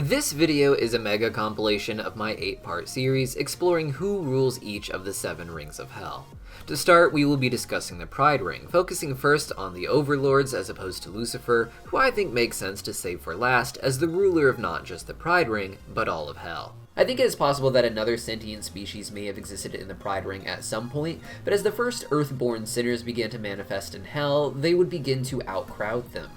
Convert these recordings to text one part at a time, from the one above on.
This video is a mega compilation of my 8-part series exploring who rules each of the 7 rings of hell. To start, we will be discussing the Pride Ring, focusing first on the Overlords as opposed to Lucifer, who I think makes sense to save for last as the ruler of not just the Pride Ring, but all of hell. I think it is possible that another sentient species may have existed in the Pride Ring at some point, but as the first Earthborn sinners began to manifest in hell, they would begin to outcrowd them.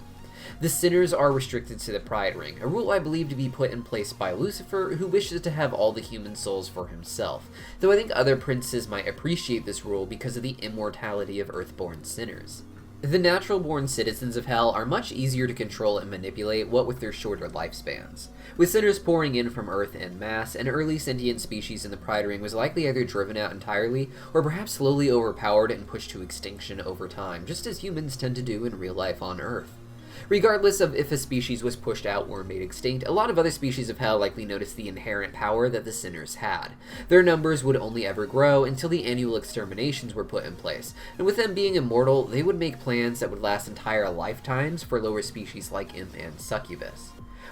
The sinners are restricted to the Pride Ring, a rule I believe to be put in place by Lucifer, who wishes to have all the human souls for himself, though I think other princes might appreciate this rule because of the immortality of Earthborn sinners. The natural-born citizens of hell are much easier to control and manipulate, what with their shorter lifespans. With sinners pouring in from Earth en masse, an early sentient species in the Pride Ring was likely either driven out entirely, or perhaps slowly overpowered and pushed to extinction over time, just as humans tend to do in real life on Earth. Regardless of if a species was pushed out or made extinct, a lot of other species of hell likely noticed the inherent power that the sinners had. Their numbers would only ever grow until the annual exterminations were put in place, and with them being immortal, they would make plans that would last entire lifetimes for lower species like Imp and Succubus.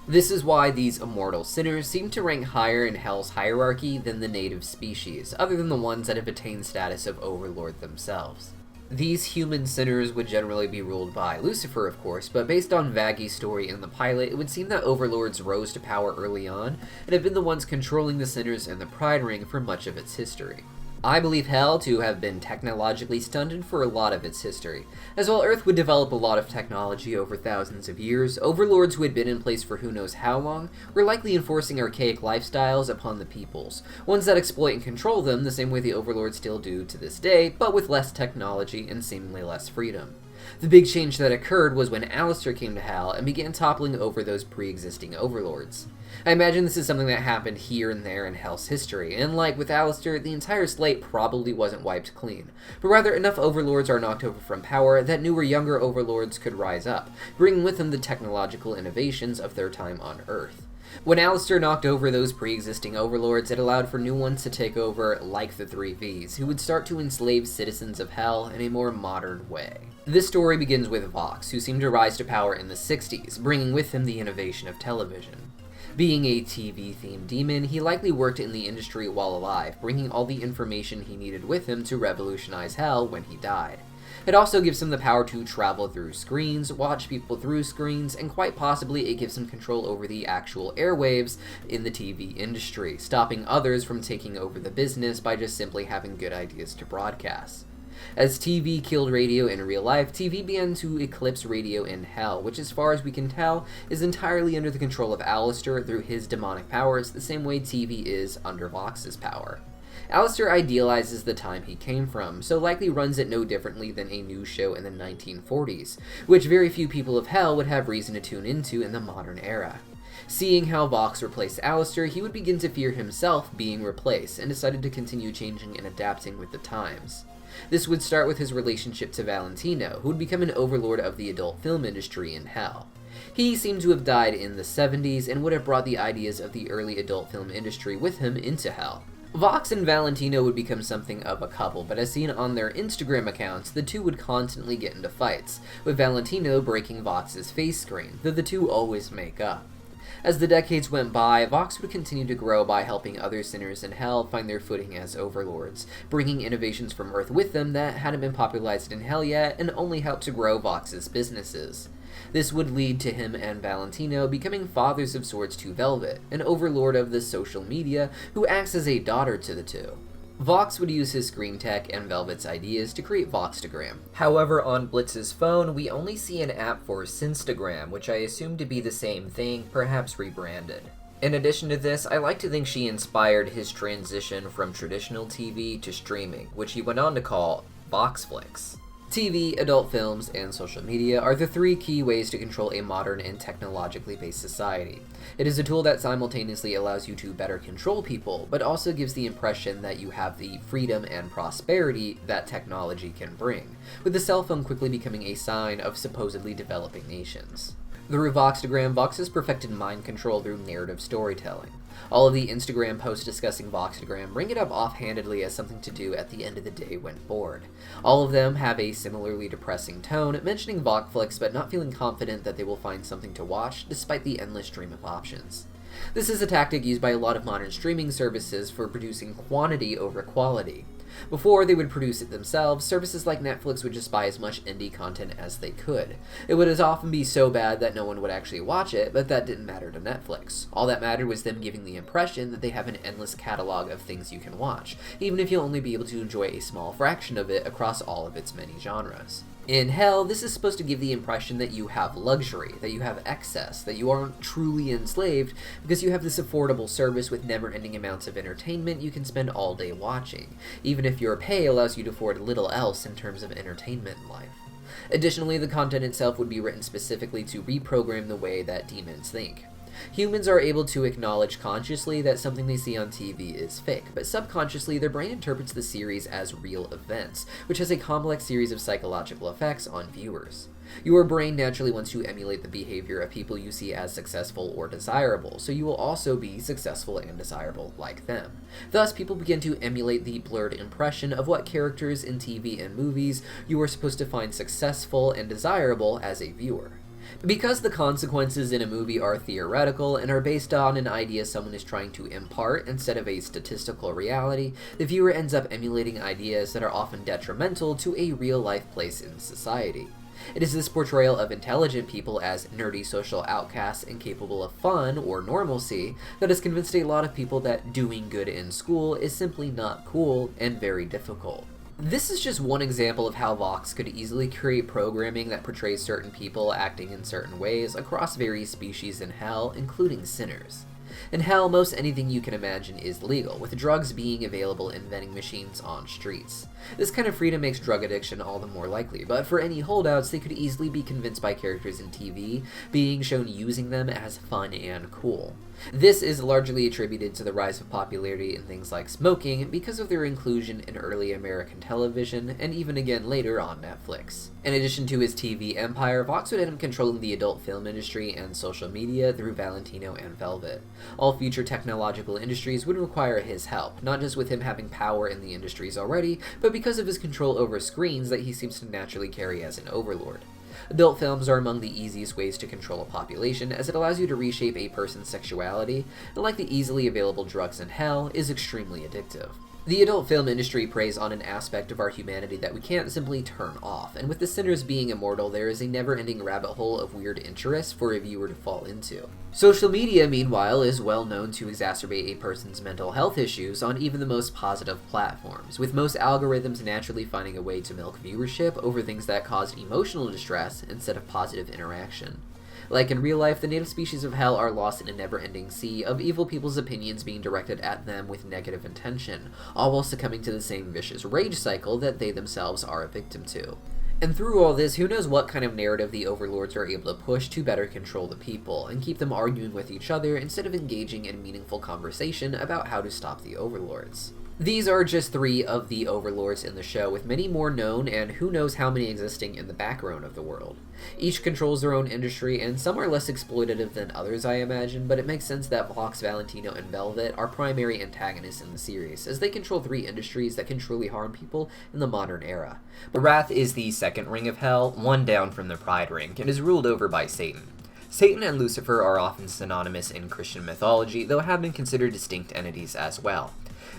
This is why these immortal sinners seem to rank higher in Hell's hierarchy than the native species, other than the ones that have attained status of Overlord themselves. These human sinners would generally be ruled by Lucifer, of course, but based on Vaggy's story in the pilot, it would seem that Overlords rose to power early on, and have been the ones controlling the sinners in the Pride Ring for much of its history. I believe Hell to have been technologically stunted for a lot of its history. As while Earth would develop a lot of technology over thousands of years, Overlords who had been in place for who knows how long were likely enforcing archaic lifestyles upon the peoples, ones that exploit and control them the same way the Overlords still do to this day, but with less technology and seemingly less freedom. The big change that occurred was when Aleister came to Hell and began toppling over those pre-existing Overlords. I imagine this is something that happened here and there in Hell's history, and like with Aleister, the entire slate probably wasn't wiped clean, but rather enough Overlords are knocked over from power that newer younger Overlords could rise up, bringing with them the technological innovations of their time on Earth. When Aleister knocked over those pre-existing Overlords, it allowed for new ones to take over, like the 3 Vs, who would start to enslave citizens of Hell in a more modern way. This story begins with Vox, who seemed to rise to power in the 60s, bringing with him the innovation of television. Being a TV-themed demon, he likely worked in the industry while alive, bringing all the information he needed with him to revolutionize Hell when he died. It also gives him the power to travel through screens, watch people through screens, and quite possibly it gives him control over the actual airwaves in the TV industry, stopping others from taking over the business by just simply having good ideas to broadcast. As TV killed radio in real life, TV began to eclipse radio in Hell, which as far as we can tell, is entirely under the control of Aleister through his demonic powers, the same way TV is under Vox's power. Aleister idealizes the time he came from, so likely runs it no differently than a news show in the 1940s, which very few people of Hell would have reason to tune into in the modern era. Seeing how Vox replaced Aleister, he would begin to fear himself being replaced, and decided to continue changing and adapting with the times. This would start with his relationship to Valentino, who would become an overlord of the adult film industry in Hell. He seemed to have died in the 70s and would have brought the ideas of the early adult film industry with him into Hell. Vox and Valentino would become something of a couple, but as seen on their Instagram accounts, the two would constantly get into fights, with Valentino breaking Vox's face screen, though the two always make up. As the decades went by, Vox would continue to grow by helping other sinners in Hell find their footing as Overlords, bringing innovations from Earth with them that hadn't been popularized in Hell yet and only helped to grow Vox's businesses. This would lead to him and Valentino becoming fathers of sorts to Velvet, an overlord of the social media who acts as a daughter to the two. Vox would use his screen tech and Velvet's ideas to create Voxtagram. However, on Blitz's phone, we only see an app for Sinstagram, which I assume to be the same thing, perhaps rebranded. In addition to this, I like to think she inspired his transition from traditional TV to streaming, which he went on to call Voxflix. TV, adult films, and social media are the 3 key ways to control a modern and technologically based society. It is a tool that simultaneously allows you to better control people, but also gives the impression that you have the freedom and prosperity that technology can bring, with the cell phone quickly becoming a sign of supposedly developing nations. Through Voxtagram, Vox has perfected mind control through narrative storytelling. All of the Instagram posts discussing Voxtagram bring it up offhandedly as something to do at the end of the day when bored. All of them have a similarly depressing tone, mentioning Voxflix but not feeling confident that they will find something to watch despite the endless stream of options. This is a tactic used by a lot of modern streaming services for producing quantity over quality. Before they would produce it themselves, services like Netflix would just buy as much indie content as they could. It would as often be so bad that no one would actually watch it, but that didn't matter to Netflix. All that mattered was them giving the impression that they have an endless catalog of things you can watch, even if you'll only be able to enjoy a small fraction of it across all of its many genres. In Hell, this is supposed to give the impression that you have luxury, that you have excess, that you aren't truly enslaved because you have this affordable service with never-ending amounts of entertainment you can spend all day watching, even if your pay allows you to afford little else in terms of entertainment in life. Additionally, the content itself would be written specifically to reprogram the way that demons think. Humans are able to acknowledge consciously that something they see on TV is fake, but subconsciously their brain interprets the series as real events, which has a complex series of psychological effects on viewers. Your brain naturally wants to emulate the behavior of people you see as successful or desirable, so you will also be successful and desirable like them. Thus, people begin to emulate the blurred impression of what characters in TV and movies you are supposed to find successful and desirable as a viewer. Because the consequences in a movie are theoretical and are based on an idea someone is trying to impart instead of a statistical reality, the viewer ends up emulating ideas that are often detrimental to a real-life place in society. It is this portrayal of intelligent people as nerdy social outcasts incapable of fun or normalcy that has convinced a lot of people that doing good in school is simply not cool and very difficult. This is just one example of how Vox could easily create programming that portrays certain people acting in certain ways across various species in Hell, including sinners. In Hell, most anything you can imagine is legal, with drugs being available in vending machines on streets. This kind of freedom makes drug addiction all the more likely, but for any holdouts, they could easily be convinced by characters in TV being shown using them as fun and cool. This is largely attributed to the rise of popularity in things like smoking because of their inclusion in early American television, and even again later on Netflix. In addition to his TV empire, Vox would end up controlling the adult film industry and social media through Valentino and Velvet. All future technological industries would require his help, not just with him having power in the industries already, but because of his control over screens that he seems to naturally carry as an overlord. Adult films are among the easiest ways to control a population, as it allows you to reshape a person's sexuality, and like the easily available drugs in Hell, is extremely addictive. The adult film industry preys on an aspect of our humanity that we can't simply turn off, and with the sinners being immortal, there is a never-ending rabbit hole of weird interests for a viewer to fall into. Social media, meanwhile, is well known to exacerbate a person's mental health issues on even the most positive platforms, with most algorithms naturally finding a way to milk viewership over things that cause emotional distress instead of positive interaction. Like in real life, the native species of Hell are lost in a never-ending sea of evil people's opinions being directed at them with negative intention, all while succumbing to the same vicious rage cycle that they themselves are a victim to. And through all this, who knows what kind of narrative the Overlords are able to push to better control the people, and keep them arguing with each other instead of engaging in meaningful conversation about how to stop the Overlords. These are just 3 of the Overlords in the show, with many more known and who knows how many existing in the background of the world. Each controls their own industry, and some are less exploitative than others, I imagine, but it makes sense that Vox, Valentino, and Velvet are primary antagonists in the series, as they control 3 industries that can truly harm people in the modern era. But Wrath is the second ring of Hell, one down from the Pride ring, and is ruled over by Satan. Satan and Lucifer are often synonymous in Christian mythology, though have been considered distinct entities as well.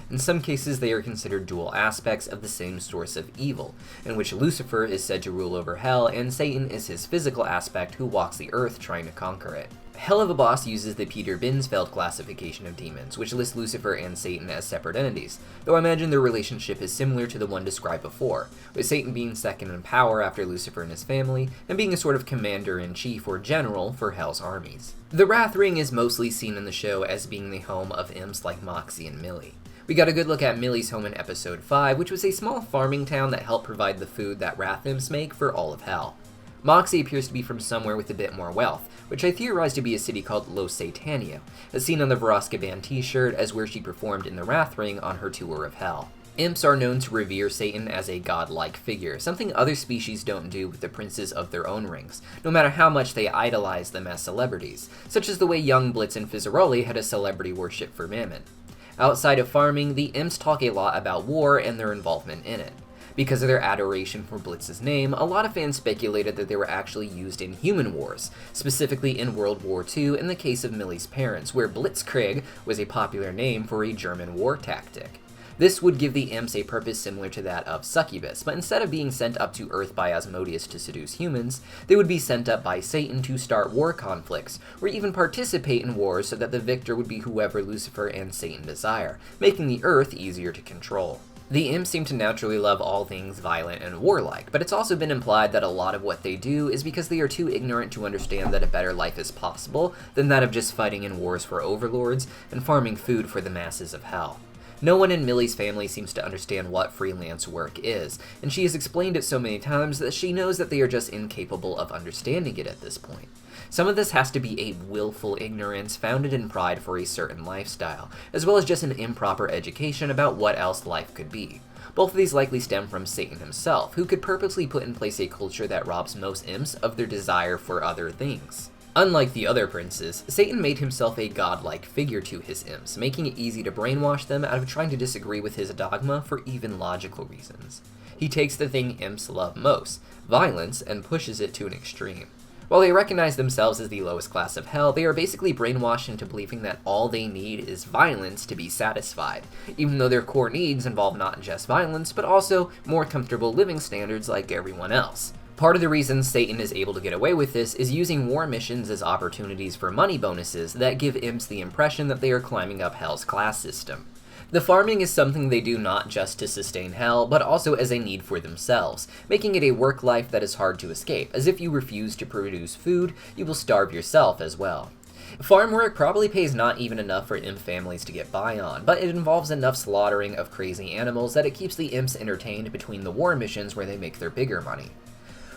In some cases, they are considered dual aspects of the same source of evil, in which Lucifer is said to rule over Hell, and Satan is his physical aspect who walks the earth trying to conquer it. Helluva Boss uses the Peter Binsfeld classification of demons, which lists Lucifer and Satan as separate entities, though I imagine their relationship is similar to the one described before, with Satan being second in power after Lucifer and his family, and being a sort of commander-in-chief or general for Hell's armies. The Wrath Ring is mostly seen in the show as being the home of imps like Moxie and Millie. We got a good look at Millie's home in episode 5, which was a small farming town that helped provide the food that Wrath imps make for all of Hell. Moxie appears to be from somewhere with a bit more wealth, which I theorized to be a city called Los Satania, as seen on the Vraska band t-shirt as where she performed in the Wrath Ring on her tour of Hell. Imps are known to revere Satan as a godlike figure, something other species don't do with the princes of their own rings, no matter how much they idolize them as celebrities, such as the way young Blitz and Fizzaroli had a celebrity worship for Mammon. Outside of farming, the imps talk a lot about war and their involvement in it. Because of their adoration for Blitz's name, a lot of fans speculated that they were actually used in human wars, specifically in World War II in the case of Millie's parents, where Blitzkrieg was a popular name for a German war tactic. This would give the imps a purpose similar to that of succubus, but instead of being sent up to Earth by Asmodeus to seduce humans, they would be sent up by Satan to start war conflicts, or even participate in wars so that the victor would be whoever Lucifer and Satan desire, making the Earth easier to control. The imps seem to naturally love all things violent and warlike, but it's also been implied that a lot of what they do is because they are too ignorant to understand that a better life is possible than that of just fighting in wars for overlords and farming food for the masses of hell. No one in Millie's family seems to understand what freelance work is, and she has explained it so many times that she knows that they are just incapable of understanding it at this point. Some of this has to be a willful ignorance founded in pride for a certain lifestyle, as well as just an improper education about what else life could be. Both of these likely stem from Satan himself, who could purposely put in place a culture that robs most imps of their desire for other things. Unlike the other princes, Satan made himself a godlike figure to his imps, making it easy to brainwash them out of trying to disagree with his dogma for even logical reasons. He takes the thing imps love most, violence, and pushes it to an extreme. While they recognize themselves as the lowest class of hell, they are basically brainwashed into believing that all they need is violence to be satisfied, even though their core needs involve not just violence, but also more comfortable living standards like everyone else. Part of the reason Satan is able to get away with this is using war missions as opportunities for money bonuses that give imps the impression that they are climbing up hell's class system. The farming is something they do not just to sustain hell, but also as a need for themselves, making it a work life that is hard to escape, as if you refuse to produce food, you will starve yourself as well. Farm work probably pays not even enough for imp families to get by on, but it involves enough slaughtering of crazy animals that it keeps the imps entertained between the war missions where they make their bigger money.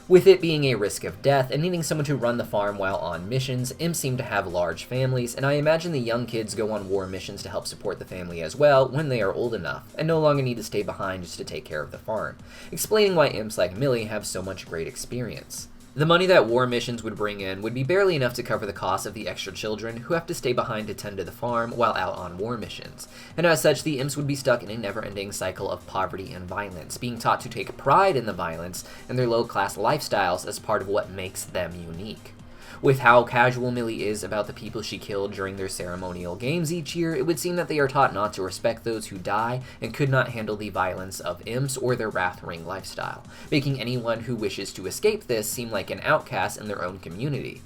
With it being a risk of death and needing someone to run the farm while on missions, imps seem to have large families, and I imagine the young kids go on war missions to help support the family as well when they are old enough, and no longer need to stay behind just to take care of the farm, explaining why imps like Millie have so much great experience. The money that war missions would bring in would be barely enough to cover the cost of the extra children who have to stay behind to tend to the farm while out on war missions, and as such the imps would be stuck in a never-ending cycle of poverty and violence, being taught to take pride in the violence and their low-class lifestyles as part of what makes them unique. With how casual Millie is about the people she killed during their ceremonial games each year, it would seem that they are taught not to respect those who die and could not handle the violence of imps or their Wrath Ring lifestyle, making anyone who wishes to escape this seem like an outcast in their own community.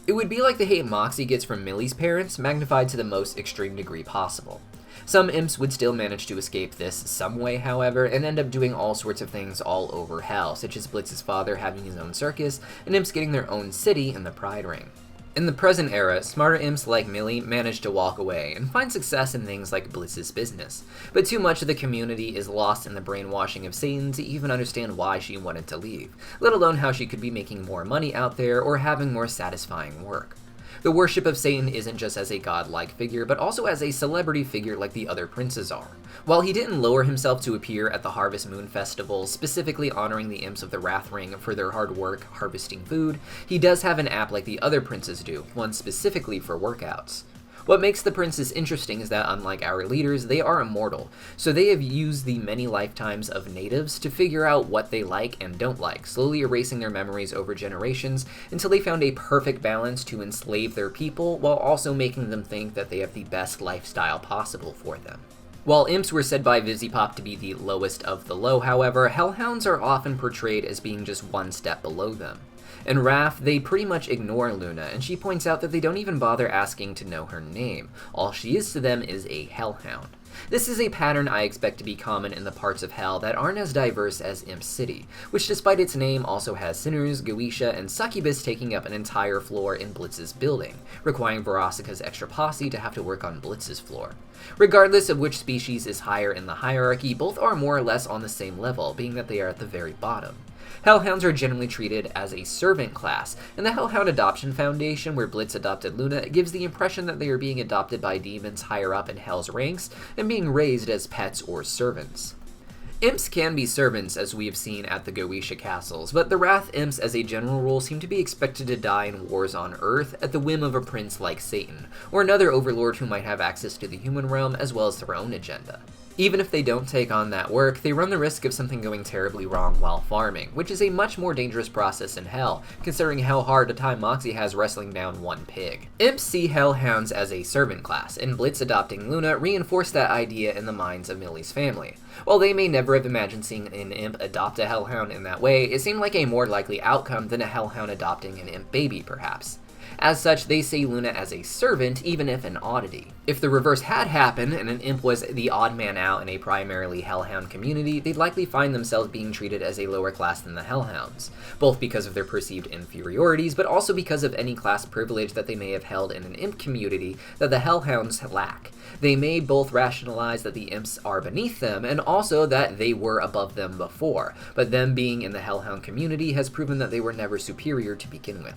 It would be like the hate Moxie gets from Millie's parents, magnified to the most extreme degree possible. Some imps would still manage to escape this some way, however, and end up doing all sorts of things all over hell, such as Blitz's father having his own circus, and imps getting their own city in the Pride Ring. In the present era, smarter imps like Millie manage to walk away and find success in things like Blitz's business, but too much of the community is lost in the brainwashing of Satan to even understand why she wanted to leave, let alone how she could be making more money out there or having more satisfying work. The worship of Satan isn't just as a godlike figure, but also as a celebrity figure like the other princes are. While he didn't lower himself to appear at the Harvest Moon Festival, specifically honoring the imps of the Wrath Ring for their hard work harvesting food, he does have an app like the other princes do, one specifically for workouts. What makes the princes interesting is that, unlike our leaders, they are immortal, so they have used the many lifetimes of natives to figure out what they like and don't like, slowly erasing their memories over generations until they found a perfect balance to enslave their people while also making them think that they have the best lifestyle possible for them. While imps were said by Beelzebub to be the lowest of the low, however, hellhounds are often portrayed as being just one step below them. In Wrath, they pretty much ignore Luna, and she points out that they don't even bother asking to know her name. All she is to them is a hellhound. This is a pattern I expect to be common in the parts of hell that aren't as diverse as Imp City, which despite its name also has sinners, Goetia, and succubus taking up an entire floor in Blitz's building, requiring Verosika's extra posse to have to work on Blitz's floor. Regardless of which species is higher in the hierarchy, both are more or less on the same level, being that they are at the very bottom. Hellhounds are generally treated as a servant class, and the Hellhound Adoption Foundation, where Blitz adopted Luna, gives the impression that they are being adopted by demons higher up in Hell's ranks and being raised as pets or servants. Imps can be servants, as we have seen at the Goetia castles, but the Wrath Imps as a general rule seem to be expected to die in wars on Earth at the whim of a prince like Satan, or another overlord who might have access to the human realm as well as their own agenda. Even if they don't take on that work, they run the risk of something going terribly wrong while farming, which is a much more dangerous process in Hell, considering how hard a time Moxie has wrestling down one pig. Imps see Hellhounds as a servant class, and Blitz adopting Luna reinforced that idea in the minds of Millie's family. While they may never have imagined seeing an imp adopt a Hellhound in that way, it seemed like a more likely outcome than a Hellhound adopting an imp baby, perhaps. As such, they see Luna as a servant, even if an oddity. If the reverse had happened, and an imp was the odd man out in a primarily Hellhound community, they'd likely find themselves being treated as a lower class than the Hellhounds, both because of their perceived inferiorities, but also because of any class privilege that they may have held in an imp community that the Hellhounds lack. They may both rationalize that the imps are beneath them, and also that they were above them before, but them being in the Hellhound community has proven that they were never superior to begin with.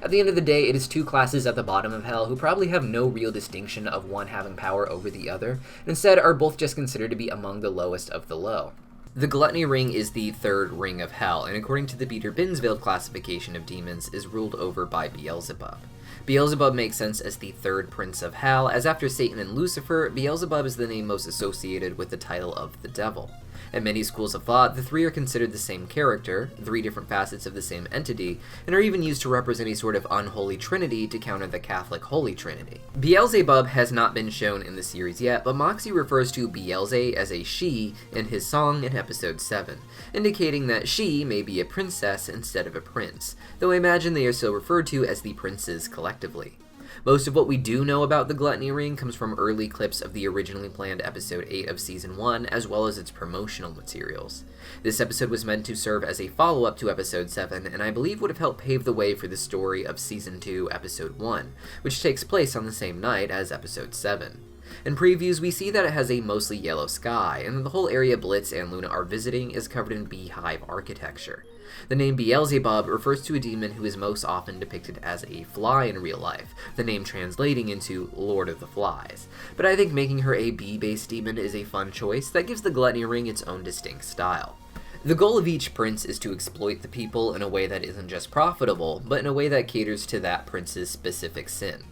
At the end of the day, it is two classes at the bottom of Hell who probably have no real distinction of one having power over the other, and instead are both just considered to be among the lowest of the low. The Gluttony ring is the third ring of Hell, and according to the Peter Binsfeld classification of demons, is ruled over by Beelzebub. Beelzebub makes sense as the third prince of Hell, as after Satan and Lucifer, Beelzebub is the name most associated with the title of the devil. In many schools of thought, the three are considered the same character, three different facets of the same entity, and are even used to represent a sort of unholy trinity to counter the Catholic Holy Trinity. Beelzebub has not been shown in the series yet, but Moxie refers to Beelze as a she in his song in episode 7, indicating that she may be a princess instead of a prince, though I imagine they are still referred to as the princes collectively. Most of what we do know about the Gluttony Ring comes from early clips of the originally planned episode 8 of season 1, as well as its promotional materials. This episode was meant to serve as a follow-up to episode 7, and I believe would have helped pave the way for the story of season 2, episode 1, which takes place on the same night as episode 7. In previews, we see that it has a mostly yellow sky, and that the whole area Blitz and Luna are visiting is covered in beehive architecture. The name Beelzebub refers to a demon who is most often depicted as a fly in real life, the name translating into Lord of the Flies. But I think making her a bee-based demon is a fun choice that gives the Gluttony Ring its own distinct style. The goal of each prince is to exploit the people in a way that isn't just profitable, but in a way that caters to that prince's specific sin.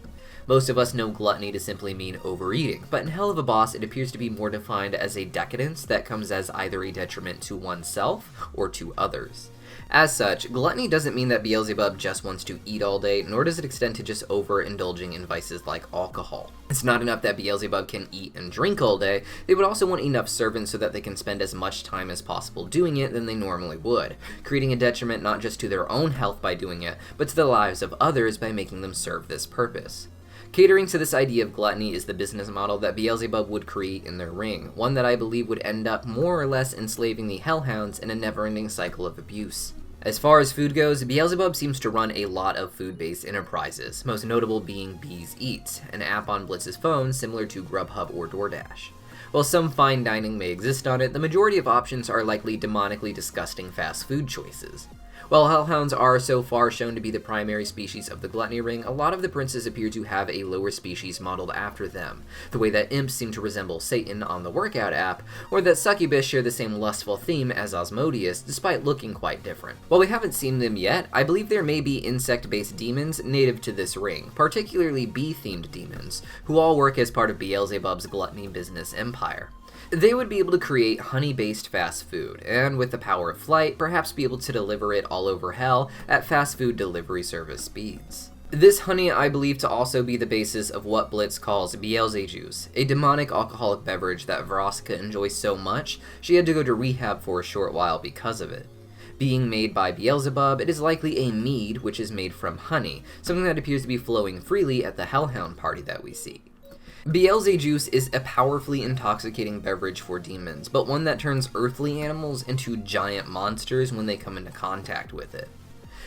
Most of us know gluttony to simply mean overeating, but in Helluva Boss it appears to be more defined as a decadence that comes as either a detriment to oneself or to others. As such, gluttony doesn't mean that Beelzebub just wants to eat all day, nor does it extend to just overindulging in vices like alcohol. It's not enough that Beelzebub can eat and drink all day, they would also want enough servants so that they can spend as much time as possible doing it than they normally would, creating a detriment not just to their own health by doing it, but to the lives of others by making them serve this purpose. Catering to this idea of gluttony is the business model that Beelzebub would create in their ring, one that I believe would end up more or less enslaving the Hellhounds in a never-ending cycle of abuse. As far as food goes, Beelzebub seems to run a lot of food-based enterprises, most notable being Bees Eats, an app on Blitz's phone similar to Grubhub or DoorDash. While some fine dining may exist on it, the majority of options are likely demonically disgusting fast food choices. While Hellhounds are so far shown to be the primary species of the Gluttony Ring, a lot of the princes appear to have a lower species modeled after them, the way that imps seem to resemble Satan on the workout app, or that succubus share the same lustful theme as Asmodeus, despite looking quite different. While we haven't seen them yet, I believe there may be insect-based demons native to this ring, particularly bee-themed demons, who all work as part of Beelzebub's gluttony business empire. They would be able to create honey-based fast food, and with the power of flight, perhaps be able to deliver it all over Hell at fast food delivery service speeds. This honey I believe to also be the basis of what Blitz calls Beelzejuice, a demonic alcoholic beverage that Veronica enjoys so much she had to go to rehab for a short while because of it. Being made by Beelzebub, it is likely a mead which is made from honey, something that appears to be flowing freely at the Hellhound party that we see. Beelzejuice is a powerfully intoxicating beverage for demons, but one that turns earthly animals into giant monsters when they come into contact with it.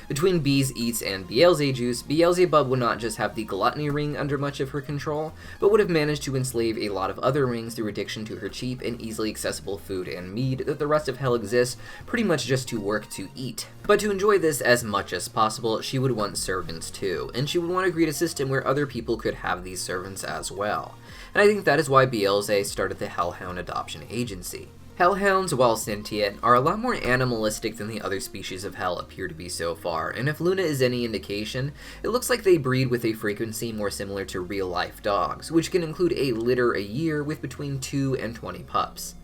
Between Bees Eats and Beelzejuice, Beelzebub would not just have the Gluttony Ring under much of her control, but would have managed to enslave a lot of other rings through addiction to her cheap and easily accessible food and mead that the rest of Hell exists pretty much just to work to eat. But to enjoy this as much as possible, she would want servants too, and she would want to create a system where other people could have these servants as well. And I think that is why Beelze started the Hellhound Adoption Agency. Hellhounds, while sentient, are a lot more animalistic than the other species of Hell appear to be so far, and if Luna is any indication, it looks like they breed with a frequency more similar to real-life dogs, which can include a litter a year with between 2 and 20 pups.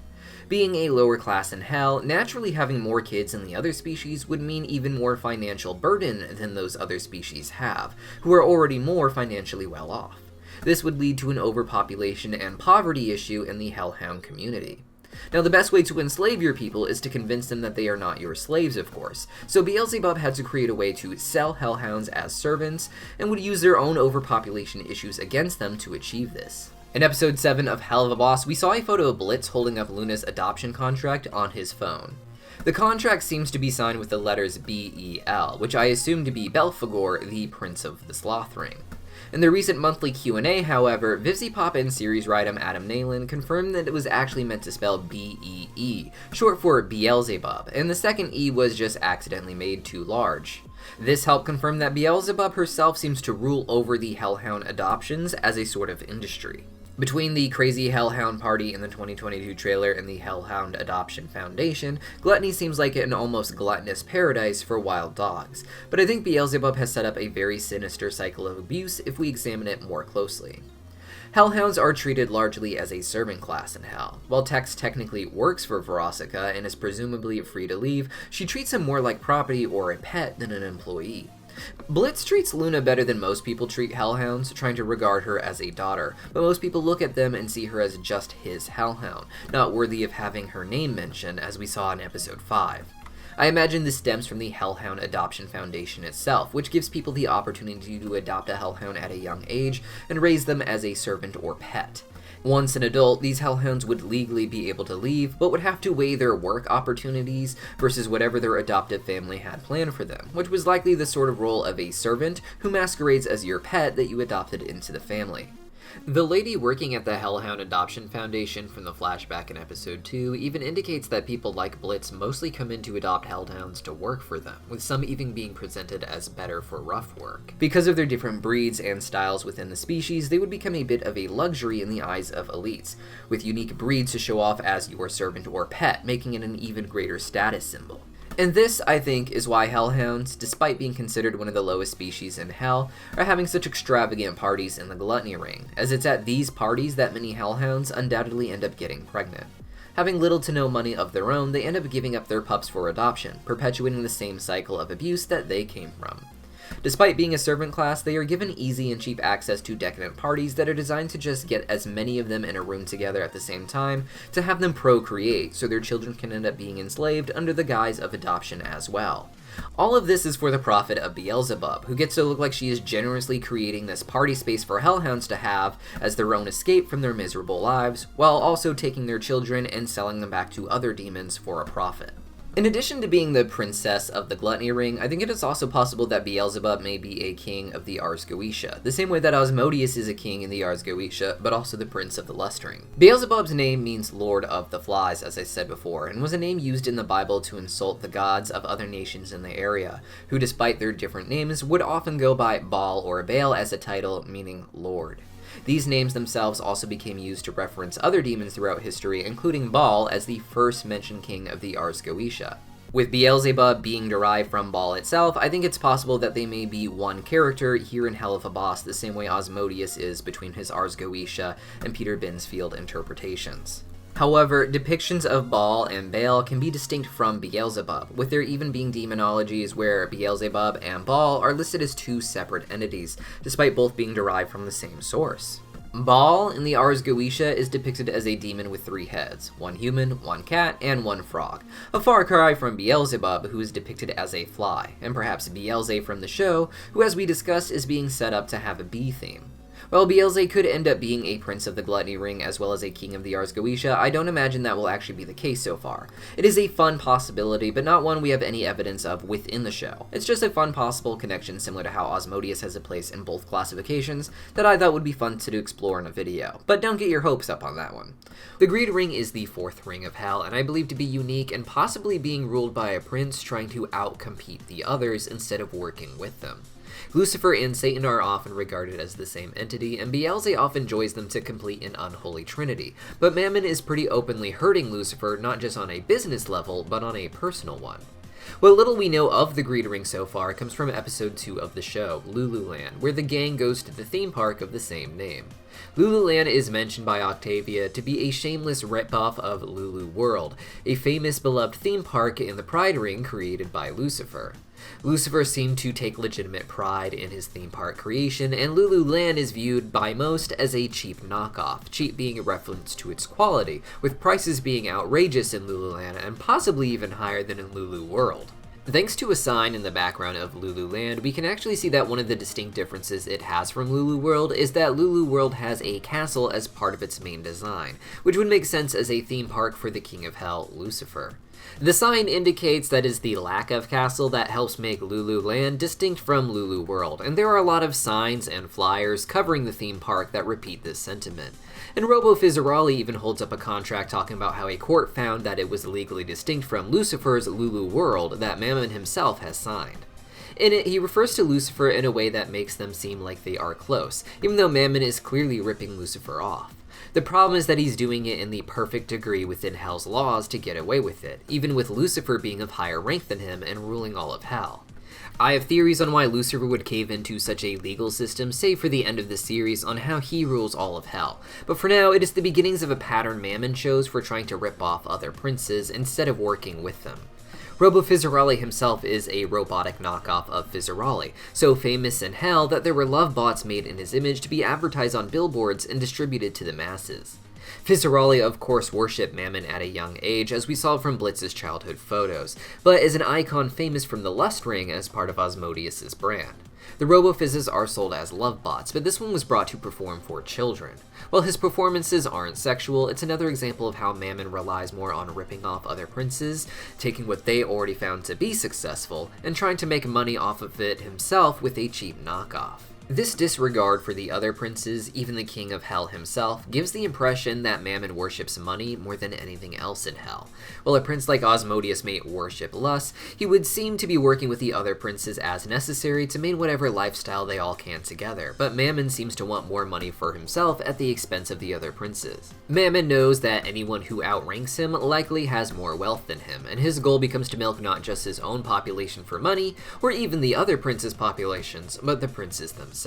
Being a lower class in Hell, naturally having more kids than the other species would mean even more financial burden than those other species have, who are already more financially well off. This would lead to an overpopulation and poverty issue in the Hellhound community. Now, the best way to enslave your people is to convince them that they are not your slaves, of course, so Beelzebub had to create a way to sell hellhounds as servants, and would use their own overpopulation issues against them to achieve this. In episode 7 of Helluva Boss, we saw a photo of Blitz holding up Luna's adoption contract on his phone. The contract seems to be signed with the letters B-E-L, which I assume to be Belphegor, the Prince of the Sloth Ring. In the recent monthly Q&A, however, Vivziepop and series writer Adam Nalen confirmed that it was actually meant to spell B-E-E, short for Beelzebub, and the second E was just accidentally made too large. This helped confirm that Beelzebub herself seems to rule over the Hellhound adoptions as a sort of industry. Between the crazy Hellhound party in the 2022 trailer and the Hellhound Adoption Foundation, Gluttony seems like an almost gluttonous paradise for wild dogs, but I think Beelzebub has set up a very sinister cycle of abuse if we examine it more closely. Hellhounds are treated largely as a servant class in Hell. While Tex technically works for Verosica and is presumably free to leave, she treats him more like property or a pet than an employee. Blitz treats Luna better than most people treat Hellhounds, trying to regard her as a daughter, but most people look at them and see her as just his Hellhound, not worthy of having her name mentioned, as we saw in episode 5. I imagine this stems from the Hellhound Adoption Foundation itself, which gives people the opportunity to adopt a Hellhound at a young age and raise them as a servant or pet. Once an adult, these Hellhounds would legally be able to leave, but would have to weigh their work opportunities versus whatever their adoptive family had planned for them, which was likely the sort of role of a servant who masquerades as your pet that you adopted into the family. The lady working at the Hellhound Adoption Foundation from the flashback in episode 2 even indicates that people like Blitz mostly come in to adopt Hellhounds to work for them, with some even being presented as better for rough work. Because of their different breeds and styles within the species, they would become a bit of a luxury in the eyes of elites, with unique breeds to show off as your servant or pet, making it an even greater status symbol. And this, I think, is why Hellhounds, despite being considered one of the lowest species in Hell, are having such extravagant parties in the Gluttony Ring, as it's at these parties that many Hellhounds undoubtedly end up getting pregnant. Having little to no money of their own, they end up giving up their pups for adoption, perpetuating the same cycle of abuse that they came from. Despite being a servant class, they are given easy and cheap access to decadent parties that are designed to just get as many of them in a room together at the same time to have them procreate, so their children can end up being enslaved under the guise of adoption as well. All of this is for the profit of Beelzebub, who gets to look like she is generously creating this party space for Hellhounds to have as their own escape from their miserable lives, while also taking their children and selling them back to other demons for a profit. In addition to being the princess of the Gluttony Ring, I think it is also possible that Beelzebub may be a king of the Ars Goetia, the same way that Asmodeus is a king in the Ars Goetia, but also the prince of the Lust Ring. Beelzebub's name means Lord of the Flies, as I said before, and was a name used in the Bible to insult the gods of other nations in the area, who despite their different names would often go by Baal or Baal as a title, meaning Lord. These names themselves also became used to reference other demons throughout history, including Baal as the first mentioned king of the Ars Goetia. With Beelzebub being derived from Baal itself, I think it's possible that they may be one character here in Helluva Boss, the same way Asmodeus is between his Ars Goetia and Peter Binsfield interpretations. However, depictions of Baal and Baal can be distinct from Beelzebub, with there even being demonologies where Beelzebub and Baal are listed as two separate entities, despite both being derived from the same source. Baal in the Ars Goetia is depicted as a demon with 3 heads, one human, one cat, and one frog, a far cry from Beelzebub, who is depicted as a fly, and perhaps Beelze from the show, who as we discussed is being set up to have a bee theme. While Beelze could end up being a prince of the Gluttony Ring as well as a king of the Ars Goetia, I don't imagine that will actually be the case so far. It is a fun possibility, but not one we have any evidence of within the show. It's just a fun possible connection similar to how Asmodeus has a place in both classifications that I thought would be fun to explore in a video, but don't get your hopes up on that one. The Greed Ring is the 4th ring of Hell, and I believe to be unique and possibly being ruled by a prince trying to outcompete the others instead of working with them. Lucifer and Satan are often regarded as the same entity, and Beelzebub often joins them to complete an unholy trinity, but Mammon is pretty openly hurting Lucifer not just on a business level, but on a personal one. What little we know of the Greed Ring so far comes from episode 2 of the show, Lululand, where the gang goes to the theme park of the same name. Lululand is mentioned by Octavia to be a shameless ripoff of Lulu World, a famous beloved theme park in the Pride Ring created by Lucifer. Lucifer seemed to take legitimate pride in his theme park creation, and Lululand is viewed by most as a cheap knockoff, cheap being a reference to its quality, with prices being outrageous in Lululand and possibly even higher than in Lulu World. Thanks to a sign in the background of Lululand, we can actually see that one of the distinct differences it has from Lulu World is that Lulu World has a castle as part of its main design, which would make sense as a theme park for the King of Hell, Lucifer. The sign indicates that is the lack of castle that helps make Lululand distinct from Lulu World, and there are a lot of signs and flyers covering the theme park that repeat this sentiment. And Robo-Fizzarali even holds up a contract talking about how a court found that it was legally distinct from Lucifer's Lulu World that Mammon himself has signed. In it, he refers to Lucifer in a way that makes them seem like they are close, even though Mammon is clearly ripping Lucifer off. The problem is that he's doing it in the perfect degree within Hell's laws to get away with it, even with Lucifer being of higher rank than him and ruling all of Hell. I have theories on why Lucifer would cave into such a legal system, save for the end of the series on how he rules all of Hell, but for now it is the beginnings of a pattern Mammon shows for trying to rip off other princes instead of working with them. Robo-Fizzarali himself is a robotic knockoff of Fizzarali, so famous in Hell that there were love bots made in his image to be advertised on billboards and distributed to the masses. Fizzarali of course worshipped Mammon at a young age, as we saw from Blitz's childhood photos, but is an icon famous from the Lust Ring as part of Asmodeus' brand. The Robo-Fizzes are sold as love bots, but this one was brought to perform for children. While his performances aren't sexual, it's another example of how Mammon relies more on ripping off other princes, taking what they already found to be successful, and trying to make money off of it himself with a cheap knockoff. This disregard for the other princes, even the King of Hell himself, gives the impression that Mammon worships money more than anything else in Hell. While a prince like Asmodeus may worship lust, he would seem to be working with the other princes as necessary to maintain whatever lifestyle they all can together, but Mammon seems to want more money for himself at the expense of the other princes. Mammon knows that anyone who outranks him likely has more wealth than him, and his goal becomes to milk not just his own population for money, or even the other princes' populations, but the princes themselves.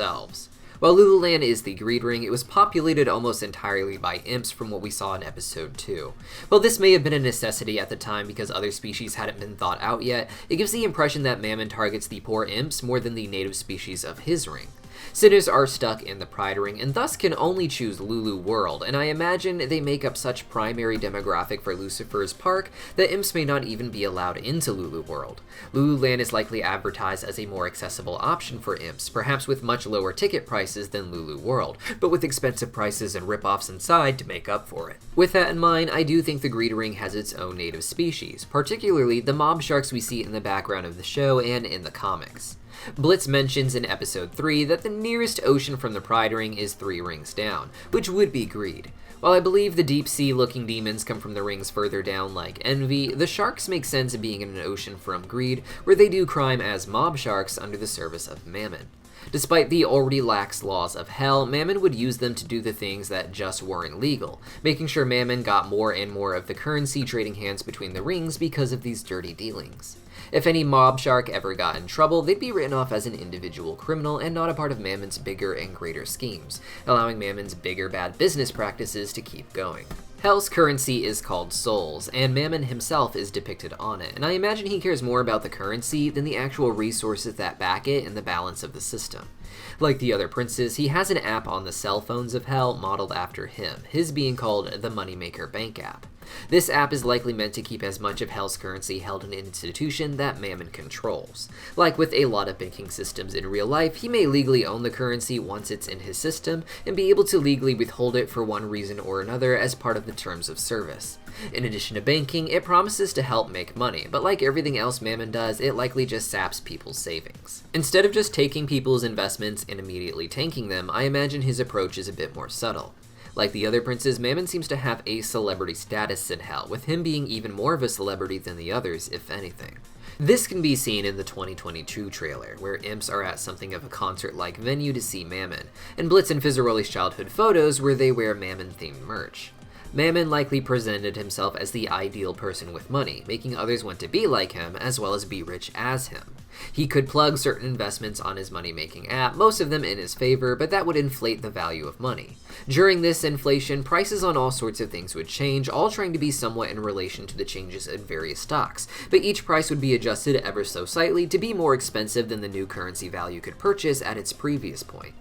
While Lululand is the Greed Ring, it was populated almost entirely by imps from what we saw in episode 2. While this may have been a necessity at the time because other species hadn't been thought out yet, it gives the impression that Mammon targets the poor imps more than the native species of his ring. Sinners are stuck in the Pride Ring and thus can only choose Lulu World, and I imagine they make up such primary demographic for Lucifer's park that imps may not even be allowed into Lulu World. Lululand is likely advertised as a more accessible option for imps, perhaps with much lower ticket prices than Lulu World, but with expensive prices and rip-offs inside to make up for it. With that in mind, I do think the Greed Ring has its own native species, particularly the mob sharks we see in the background of the show and in the comics. Blitz mentions in episode 3 that the nearest ocean from the Pride Ring is 3 rings down, which would be Greed. While I believe the deep sea looking demons come from the rings further down like Envy, the sharks make sense being in an ocean from Greed, where they do crime as mob sharks under the service of Mammon. Despite the already lax laws of Hell, Mammon would use them to do the things that just weren't legal, making sure Mammon got more and more of the currency trading hands between the rings because of these dirty dealings. If any mob shark ever got in trouble, they'd be written off as an individual criminal and not a part of Mammon's bigger and greater schemes, allowing Mammon's bigger bad business practices to keep going. Hell's currency is called souls, and Mammon himself is depicted on it, and I imagine he cares more about the currency than the actual resources that back it and the balance of the system. Like the other princes, he has an app on the cell phones of Hell modeled after him, his being called the Moneymaker Bank app. This app is likely meant to keep as much of Hell's currency held in an institution that Mammon controls. Like with a lot of banking systems in real life, he may legally own the currency once it's in his system, and be able to legally withhold it for one reason or another as part of the terms of service. In addition to banking, it promises to help make money, but like everything else Mammon does, it likely just saps people's savings. Instead of just taking people's investments and immediately tanking them, I imagine his approach is a bit more subtle. Like the other princes, Mammon seems to have a celebrity status in Hell, with him being even more of a celebrity than the others, if anything. This can be seen in the 2022 trailer, where imps are at something of a concert-like venue to see Mammon, and Blitz and Fizzaroli's childhood photos where they wear Mammon-themed merch. Mammon likely presented himself as the ideal person with money, making others want to be like him as well as be rich as him. He could plug certain investments on his money-making app, most of them in his favor, but that would inflate the value of money. During this inflation, prices on all sorts of things would change, all trying to be somewhat in relation to the changes in various stocks, but each price would be adjusted ever so slightly to be more expensive than the new currency value could purchase at its previous point.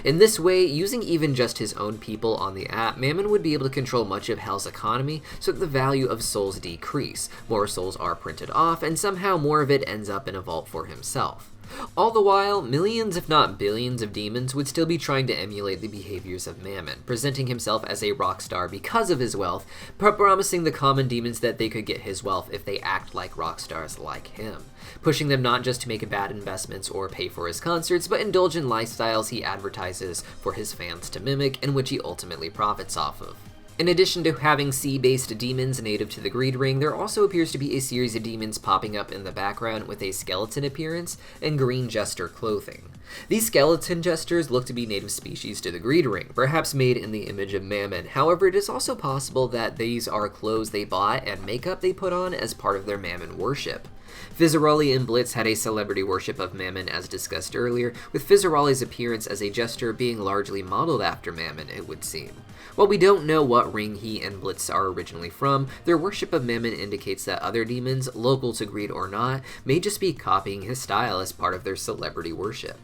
In this way, using even just his own people on the app, Mammon would be able to control much of Hell's economy so that the value of souls decrease, more souls are printed off, and somehow more of it ends up in a vault for himself. All the while, millions if not billions of demons would still be trying to emulate the behaviors of Mammon, presenting himself as a rock star because of his wealth, but promising the common demons that they could get his wealth if they act like rock stars like him, pushing them not just to make bad investments or pay for his concerts, but indulge in lifestyles he advertises for his fans to mimic and which he ultimately profits off of. In addition to having sea-based demons native to the Greed Ring, there also appears to be a series of demons popping up in the background with a skeleton appearance and green jester clothing. These skeleton jesters look to be native species to the Greed Ring, perhaps made in the image of Mammon. However, it is also possible that these are clothes they bought and makeup they put on as part of their Mammon worship. Fizzaroli and Blitz had a celebrity worship of Mammon as discussed earlier, with Fizzaroli's appearance as a jester being largely modeled after Mammon, it would seem. While we don't know what ring he and Blitz are originally from, their worship of Mammon indicates that other demons, local to Greed or not, may just be copying his style as part of their celebrity worship.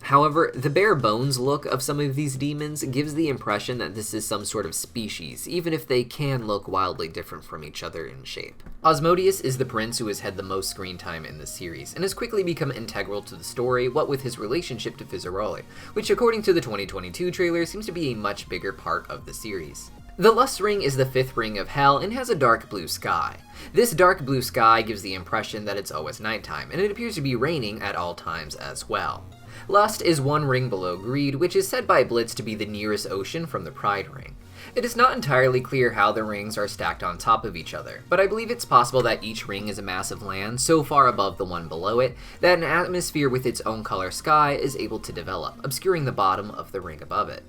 However, the bare bones look of some of these demons gives the impression that this is some sort of species, even if they can look wildly different from each other in shape. Asmodeus is the prince who has had the most screen time in the series, and has quickly become integral to the story, what with his relationship to Fizzaroli, which according to the 2022 trailer seems to be a much bigger part of the series. The Lust Ring is the 5th ring of Hell and has a dark blue sky. This dark blue sky gives the impression that it's always nighttime, and it appears to be raining at all times as well. Lust is 1 ring below Greed, which is said by Blitz to be the nearest ocean from the Pride Ring. It is not entirely clear how the rings are stacked on top of each other, but I believe it's possible that each ring is a mass of land so far above the one below it that an atmosphere with its own color sky is able to develop, obscuring the bottom of the ring above it.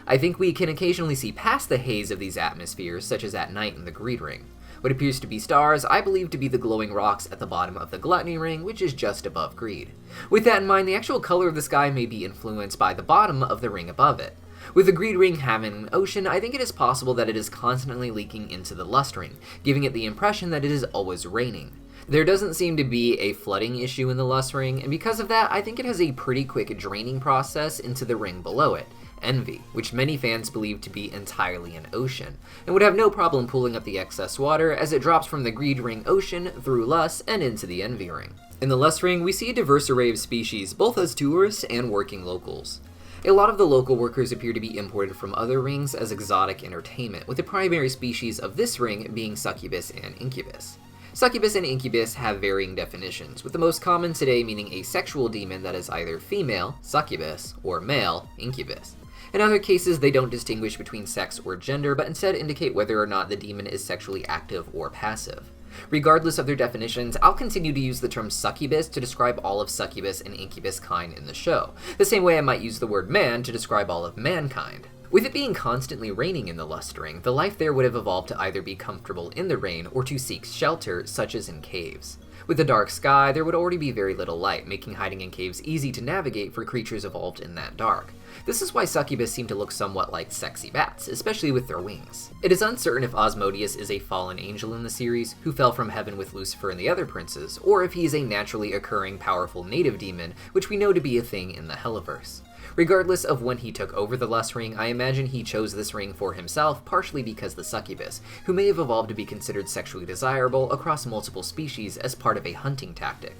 I think we can occasionally see past the haze of these atmospheres, such as at night in the Greed Ring. What appears to be stars, I believe to be the glowing rocks at the bottom of the Gluttony Ring, which is just above Greed. With that in mind, the actual color of the sky may be influenced by the bottom of the ring above it. With the Greed Ring having an ocean, I think it is possible that it is constantly leaking into the Lust Ring, giving it the impression that it is always raining. There doesn't seem to be a flooding issue in the Lust Ring, and because of that, I think it has a pretty quick draining process into the ring below it, Envy, which many fans believe to be entirely an ocean, and would have no problem pulling up the excess water as it drops from the Greed Ring ocean through Lust and into the Envy Ring. In the Lust Ring, we see a diverse array of species, both as tourists and working locals. A lot of the local workers appear to be imported from other rings as exotic entertainment, with the primary species of this ring being succubus and incubus. Succubus and incubus have varying definitions, with the most common today meaning a sexual demon that is either female, succubus, or male, incubus. In other cases, they don't distinguish between sex or gender, but instead indicate whether or not the demon is sexually active or passive. Regardless of their definitions, I'll continue to use the term succubus to describe all of succubus and incubus kind in the show, the same way I might use the word man to describe all of mankind. With it being constantly raining in the Lust Ring, the life there would have evolved to either be comfortable in the rain or to seek shelter, such as in caves. With the dark sky, there would already be very little light, making hiding in caves easy to navigate for creatures evolved in that dark. This is why succubus seem to look somewhat like sexy bats, especially with their wings. It is uncertain if Asmodeus is a fallen angel in the series, who fell from heaven with Lucifer and the other princes, or if he is a naturally occurring powerful native demon, which we know to be a thing in the Helluverse. Regardless of when he took over the Lust Ring, I imagine he chose this ring for himself, partially because the succubus, who may have evolved to be considered sexually desirable across multiple species as part of a hunting tactic.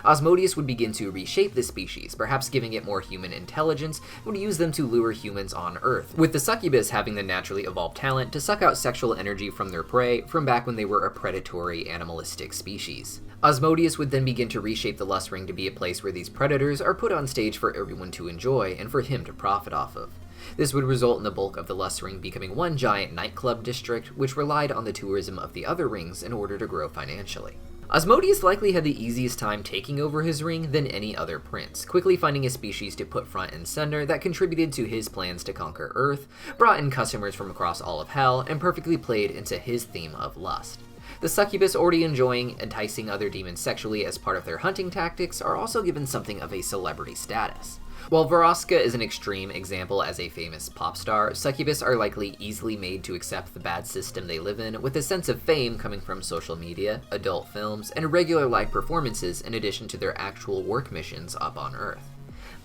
Asmodeus would begin to reshape the species, perhaps giving it more human intelligence, and would use them to lure humans on Earth, with the succubus having the naturally evolved talent to suck out sexual energy from their prey from back when they were a predatory, animalistic species. Asmodeus would then begin to reshape the Lust Ring to be a place where these predators are put on stage for everyone to enjoy and for him to profit off of. This would result in the bulk of the Lust Ring becoming one giant nightclub district, which relied on the tourism of the other rings in order to grow financially. Asmodeus likely had the easiest time taking over his ring than any other prince, quickly finding a species to put front and center that contributed to his plans to conquer Earth, brought in customers from across all of hell, and perfectly played into his theme of lust. The succubus, already enjoying enticing other demons sexually as part of their hunting tactics, are also given something of a celebrity status. While Vraska is an extreme example as a famous pop star, succubus are likely easily made to accept the bad system they live in, with a sense of fame coming from social media, adult films, and regular live performances in addition to their actual work missions up on Earth.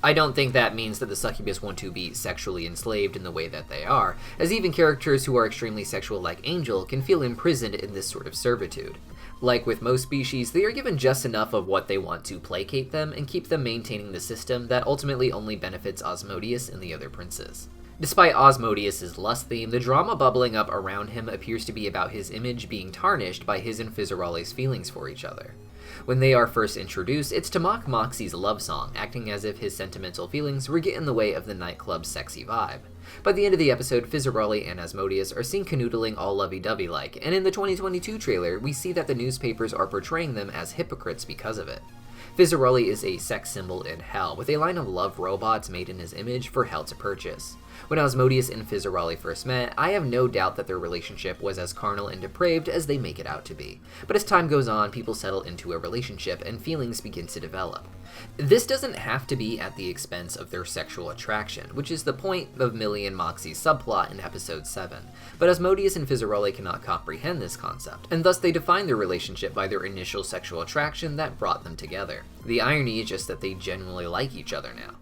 I don't think that means that the succubus want to be sexually enslaved in the way that they are, as even characters who are extremely sexual like Angel can feel imprisoned in this sort of servitude. Like with most species, they are given just enough of what they want to placate them and keep them maintaining the system that ultimately only benefits Asmodeus and the other princes. Despite Asmodeus' lust theme, the drama bubbling up around him appears to be about his image being tarnished by his and Fizzarolli's feelings for each other. When they are first introduced, it's to mock Moxie's love song, acting as if his sentimental feelings would get in the way of the nightclub's sexy vibe. By the end of the episode, Fizzarolli and Asmodeus are seen canoodling all lovey-dovey like, and in the 2022 trailer, we see that the newspapers are portraying them as hypocrites because of it. Fizzarolli is a sex symbol in Hell, with a line of love robots made in his image for Hell to purchase. When Asmodeus and Fizzarolli first met, I have no doubt that their relationship was as carnal and depraved as they make it out to be. But as time goes on, people settle into a relationship and feelings begin to develop. This doesn't have to be at the expense of their sexual attraction, which is the point of Millie and Moxie's subplot in episode 7. But Asmodeus and Fizzarolli cannot comprehend this concept, and thus they define their relationship by their initial sexual attraction that brought them together. The irony is just that they genuinely like each other now.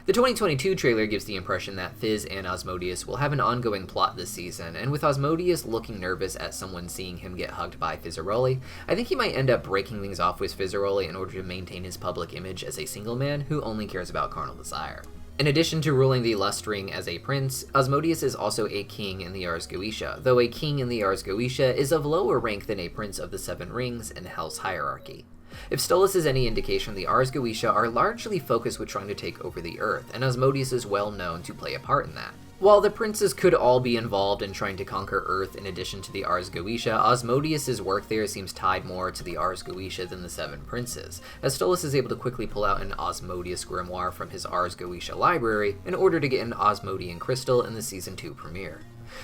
The 2022 trailer gives the impression that Fizz and Asmodeus will have an ongoing plot this season, and with Asmodeus looking nervous at someone seeing him get hugged by Fizzarolli, I think he might end up breaking things off with Fizzarolli in order to maintain his public image as a single man who only cares about carnal desire. In addition to ruling the Lust Ring as a prince, Asmodeus is also a king in the Ars Goetia, though a king in the Ars Goetia is of lower rank than a prince of the Seven Rings in Hell's hierarchy. If Stolas is any indication, the Ars Goetia are largely focused with trying to take over the Earth, and Asmodeus is well known to play a part in that. While the princes could all be involved in trying to conquer Earth in addition to the Ars Goetia, Asmodeus' work there seems tied more to the Ars Goetia than the Seven Princes, as Stolas is able to quickly pull out an Asmodeus grimoire from his Ars Goetia library in order to get an Asmodean crystal in the Season 2 premiere.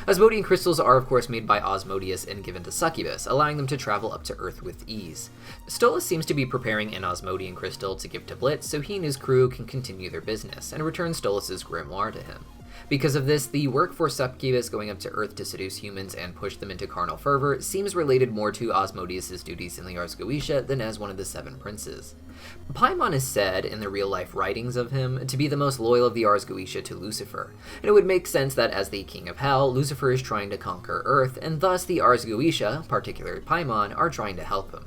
Asmodean crystals are of course made by Asmodeus and given to Succubus, allowing them to travel up to Earth with ease. Stolas seems to be preparing an Asmodean crystal to give to Blitz so he and his crew can continue their business, and return Stolas' grimoire to him. Because of this, the work for Succubus going up to Earth to seduce humans and push them into carnal fervor seems related more to Asmodeus' duties in the Ars Goetia than as one of the Seven Princes. Paimon is said, in the real-life writings of him, to be the most loyal of the Ars Goetia to Lucifer, and it would make sense that as the King of Hell, Lucifer is trying to conquer Earth, and thus the Ars Goetia, particularly Paimon, are trying to help him.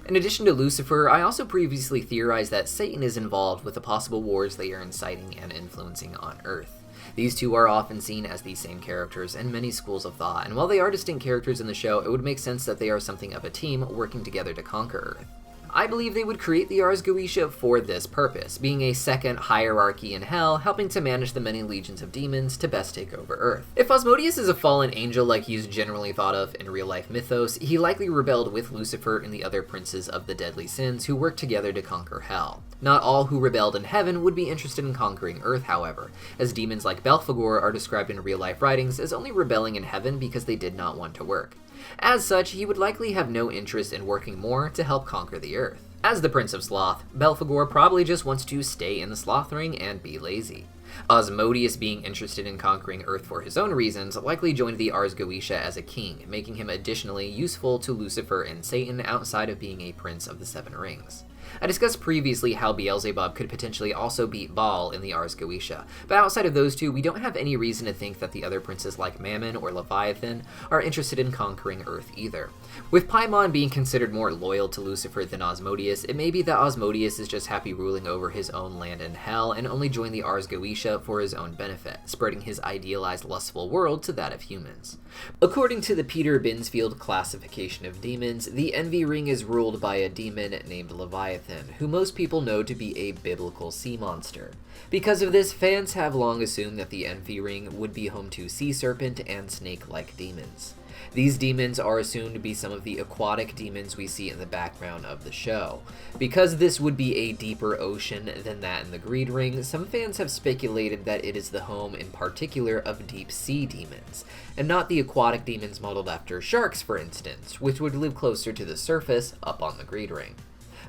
In addition to Lucifer, I also previously theorized that Satan is involved with the possible wars they are inciting and influencing on Earth. These two are often seen as the same characters in many schools of thought, and while they are distinct characters in the show, it would make sense that they are something of a team working together to conquer Earth. I believe they would create the Ars Goetia for this purpose, being a second hierarchy in Hell, helping to manage the many legions of demons to best take over Earth. If Asmodeus is a fallen angel like he is generally thought of in real-life mythos, he likely rebelled with Lucifer and the other princes of the deadly sins who worked together to conquer Hell. Not all who rebelled in heaven would be interested in conquering Earth, however, as demons like Belphegor are described in real-life writings as only rebelling in heaven because they did not want to work. As such, he would likely have no interest in working more to help conquer the Earth. As the Prince of Sloth, Belphegor probably just wants to stay in the Sloth Ring and be lazy. Asmodeus, being interested in conquering Earth for his own reasons, likely joined the Ars Goetia as a king, making him additionally useful to Lucifer and Satan outside of being a prince of the Seven Rings. I discussed previously how Beelzebub could potentially also beat Baal in the Ars Goetia, but outside of those two, we don't have any reason to think that the other princes like Mammon or Leviathan are interested in conquering Earth either. With Paimon being considered more loyal to Lucifer than Asmodeus, it may be that Asmodeus is just happy ruling over his own land in Hell and only joined the Ars Goetia for his own benefit, spreading his idealized lustful world to that of humans. According to the Peter Binsfield classification of demons, the Envy Ring is ruled by a demon named Leviathan, Leviathan, who most people know to be a biblical sea monster. Because of this, fans have long assumed that the Envy Ring would be home to sea serpent and snake-like demons. These demons are assumed to be some of the aquatic demons we see in the background of the show. Because this would be a deeper ocean than that in the Greed Ring, some fans have speculated that it is the home in particular of deep sea demons, and not the aquatic demons modeled after sharks, for instance, which would live closer to the surface up on the Greed Ring.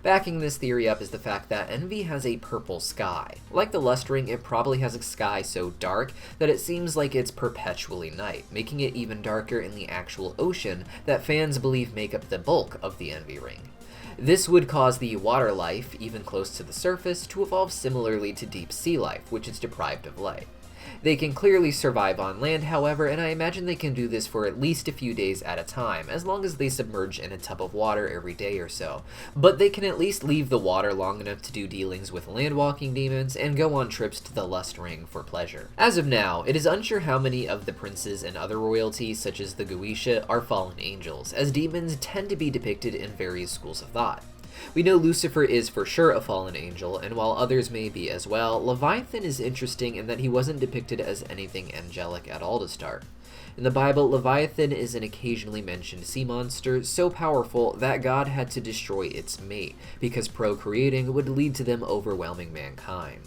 Backing this theory up is the fact that Envy has a purple sky. Like the Lust Ring, it probably has a sky so dark that it seems like it's perpetually night, making it even darker in the actual ocean that fans believe make up the bulk of the Envy Ring. This would cause the water life, even close to the surface, to evolve similarly to deep sea life, which is deprived of light. They can clearly survive on land, however, and I imagine they can do this for at least a few days at a time, as long as they submerge in a tub of water every day or so. But they can at least leave the water long enough to do dealings with land-walking demons and go on trips to the Lust Ring for pleasure. As of now, it is unsure how many of the princes and other royalty, such as the Goetia, are fallen angels, as demons tend to be depicted in various schools of thought. We know Lucifer is for sure a fallen angel, and while others may be as well, Leviathan is interesting in that he wasn't depicted as anything angelic at all to start. In the Bible, Leviathan is an occasionally mentioned sea monster so powerful that God had to destroy its mate, because procreating would lead to them overwhelming mankind.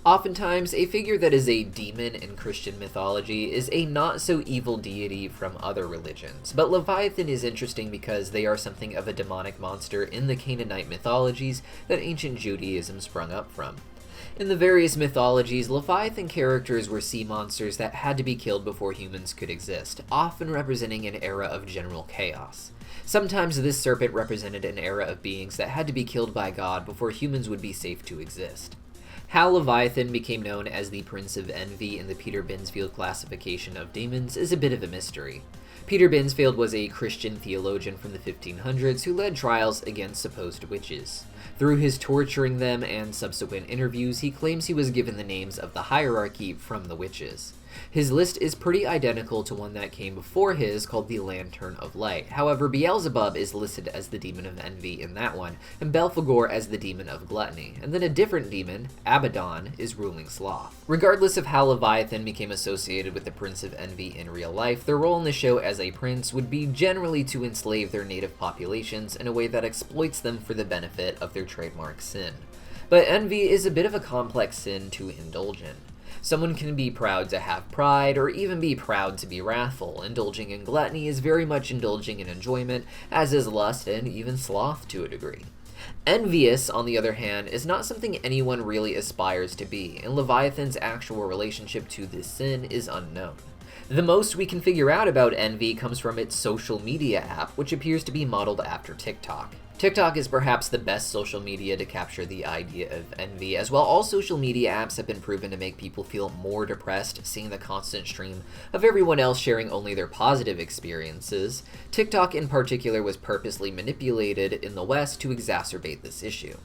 Oftentimes, a figure that is a demon in Christian mythology is a not-so-evil deity from other religions, but Leviathan is interesting because they are something of a demonic monster in the Canaanite mythologies that ancient Judaism sprung up from. In the various mythologies, Leviathan characters were sea monsters that had to be killed before humans could exist, often representing an era of general chaos. Sometimes this serpent represented an era of beings that had to be killed by God before humans would be safe to exist. How Leviathan became known as the Prince of Envy in the Peter Binsfield classification of demons is a bit of a mystery. Peter Binsfield was a Christian theologian from the 1500s who led trials against supposed witches. Through his torturing them and subsequent interviews, he claims he was given the names of the hierarchy from the witches. His list is pretty identical to one that came before his, called the Lantern of Light. However, Beelzebub is listed as the demon of envy in that one, and Belphegor as the demon of gluttony, and then a different demon, Abaddon, is ruling Sloth. Regardless of how Leviathan became associated with the Prince of Envy in real life, their role in the show as a prince would be generally to enslave their native populations in a way that exploits them for the benefit of their trademark sin. But envy is a bit of a complex sin to indulge in. Someone can be proud to have pride, or even be proud to be wrathful. Indulging in gluttony is very much indulging in enjoyment, as is lust and even sloth to a degree. Envious, on the other hand, is not something anyone really aspires to be, and Leviathan's actual relationship to this sin is unknown. The most we can figure out about envy comes from its social media app, which appears to be modeled after TikTok. TikTok is perhaps the best social media to capture the idea of envy, as while all social media apps have been proven to make people feel more depressed seeing the constant stream of everyone else sharing only their positive experiences, TikTok in particular was purposely manipulated in the West to exacerbate this issue.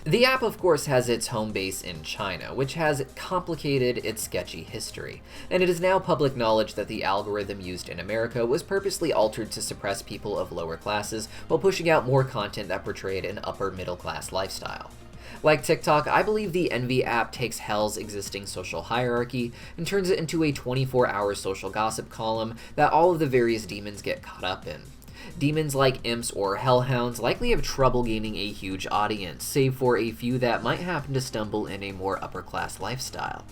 The app, of course, has its home base in China, which has complicated its sketchy history, and it is now public knowledge that the algorithm used in America was purposely altered to suppress people of lower classes while pushing out more content that portrayed an upper middle class lifestyle. Like TikTok, I believe the Envy app takes Hell's existing social hierarchy and turns it into a 24-hour social gossip column that all of the various demons get caught up in. Demons like imps or hellhounds likely have trouble gaining a huge audience, save for a few that might happen to stumble in a more upper-class lifestyle.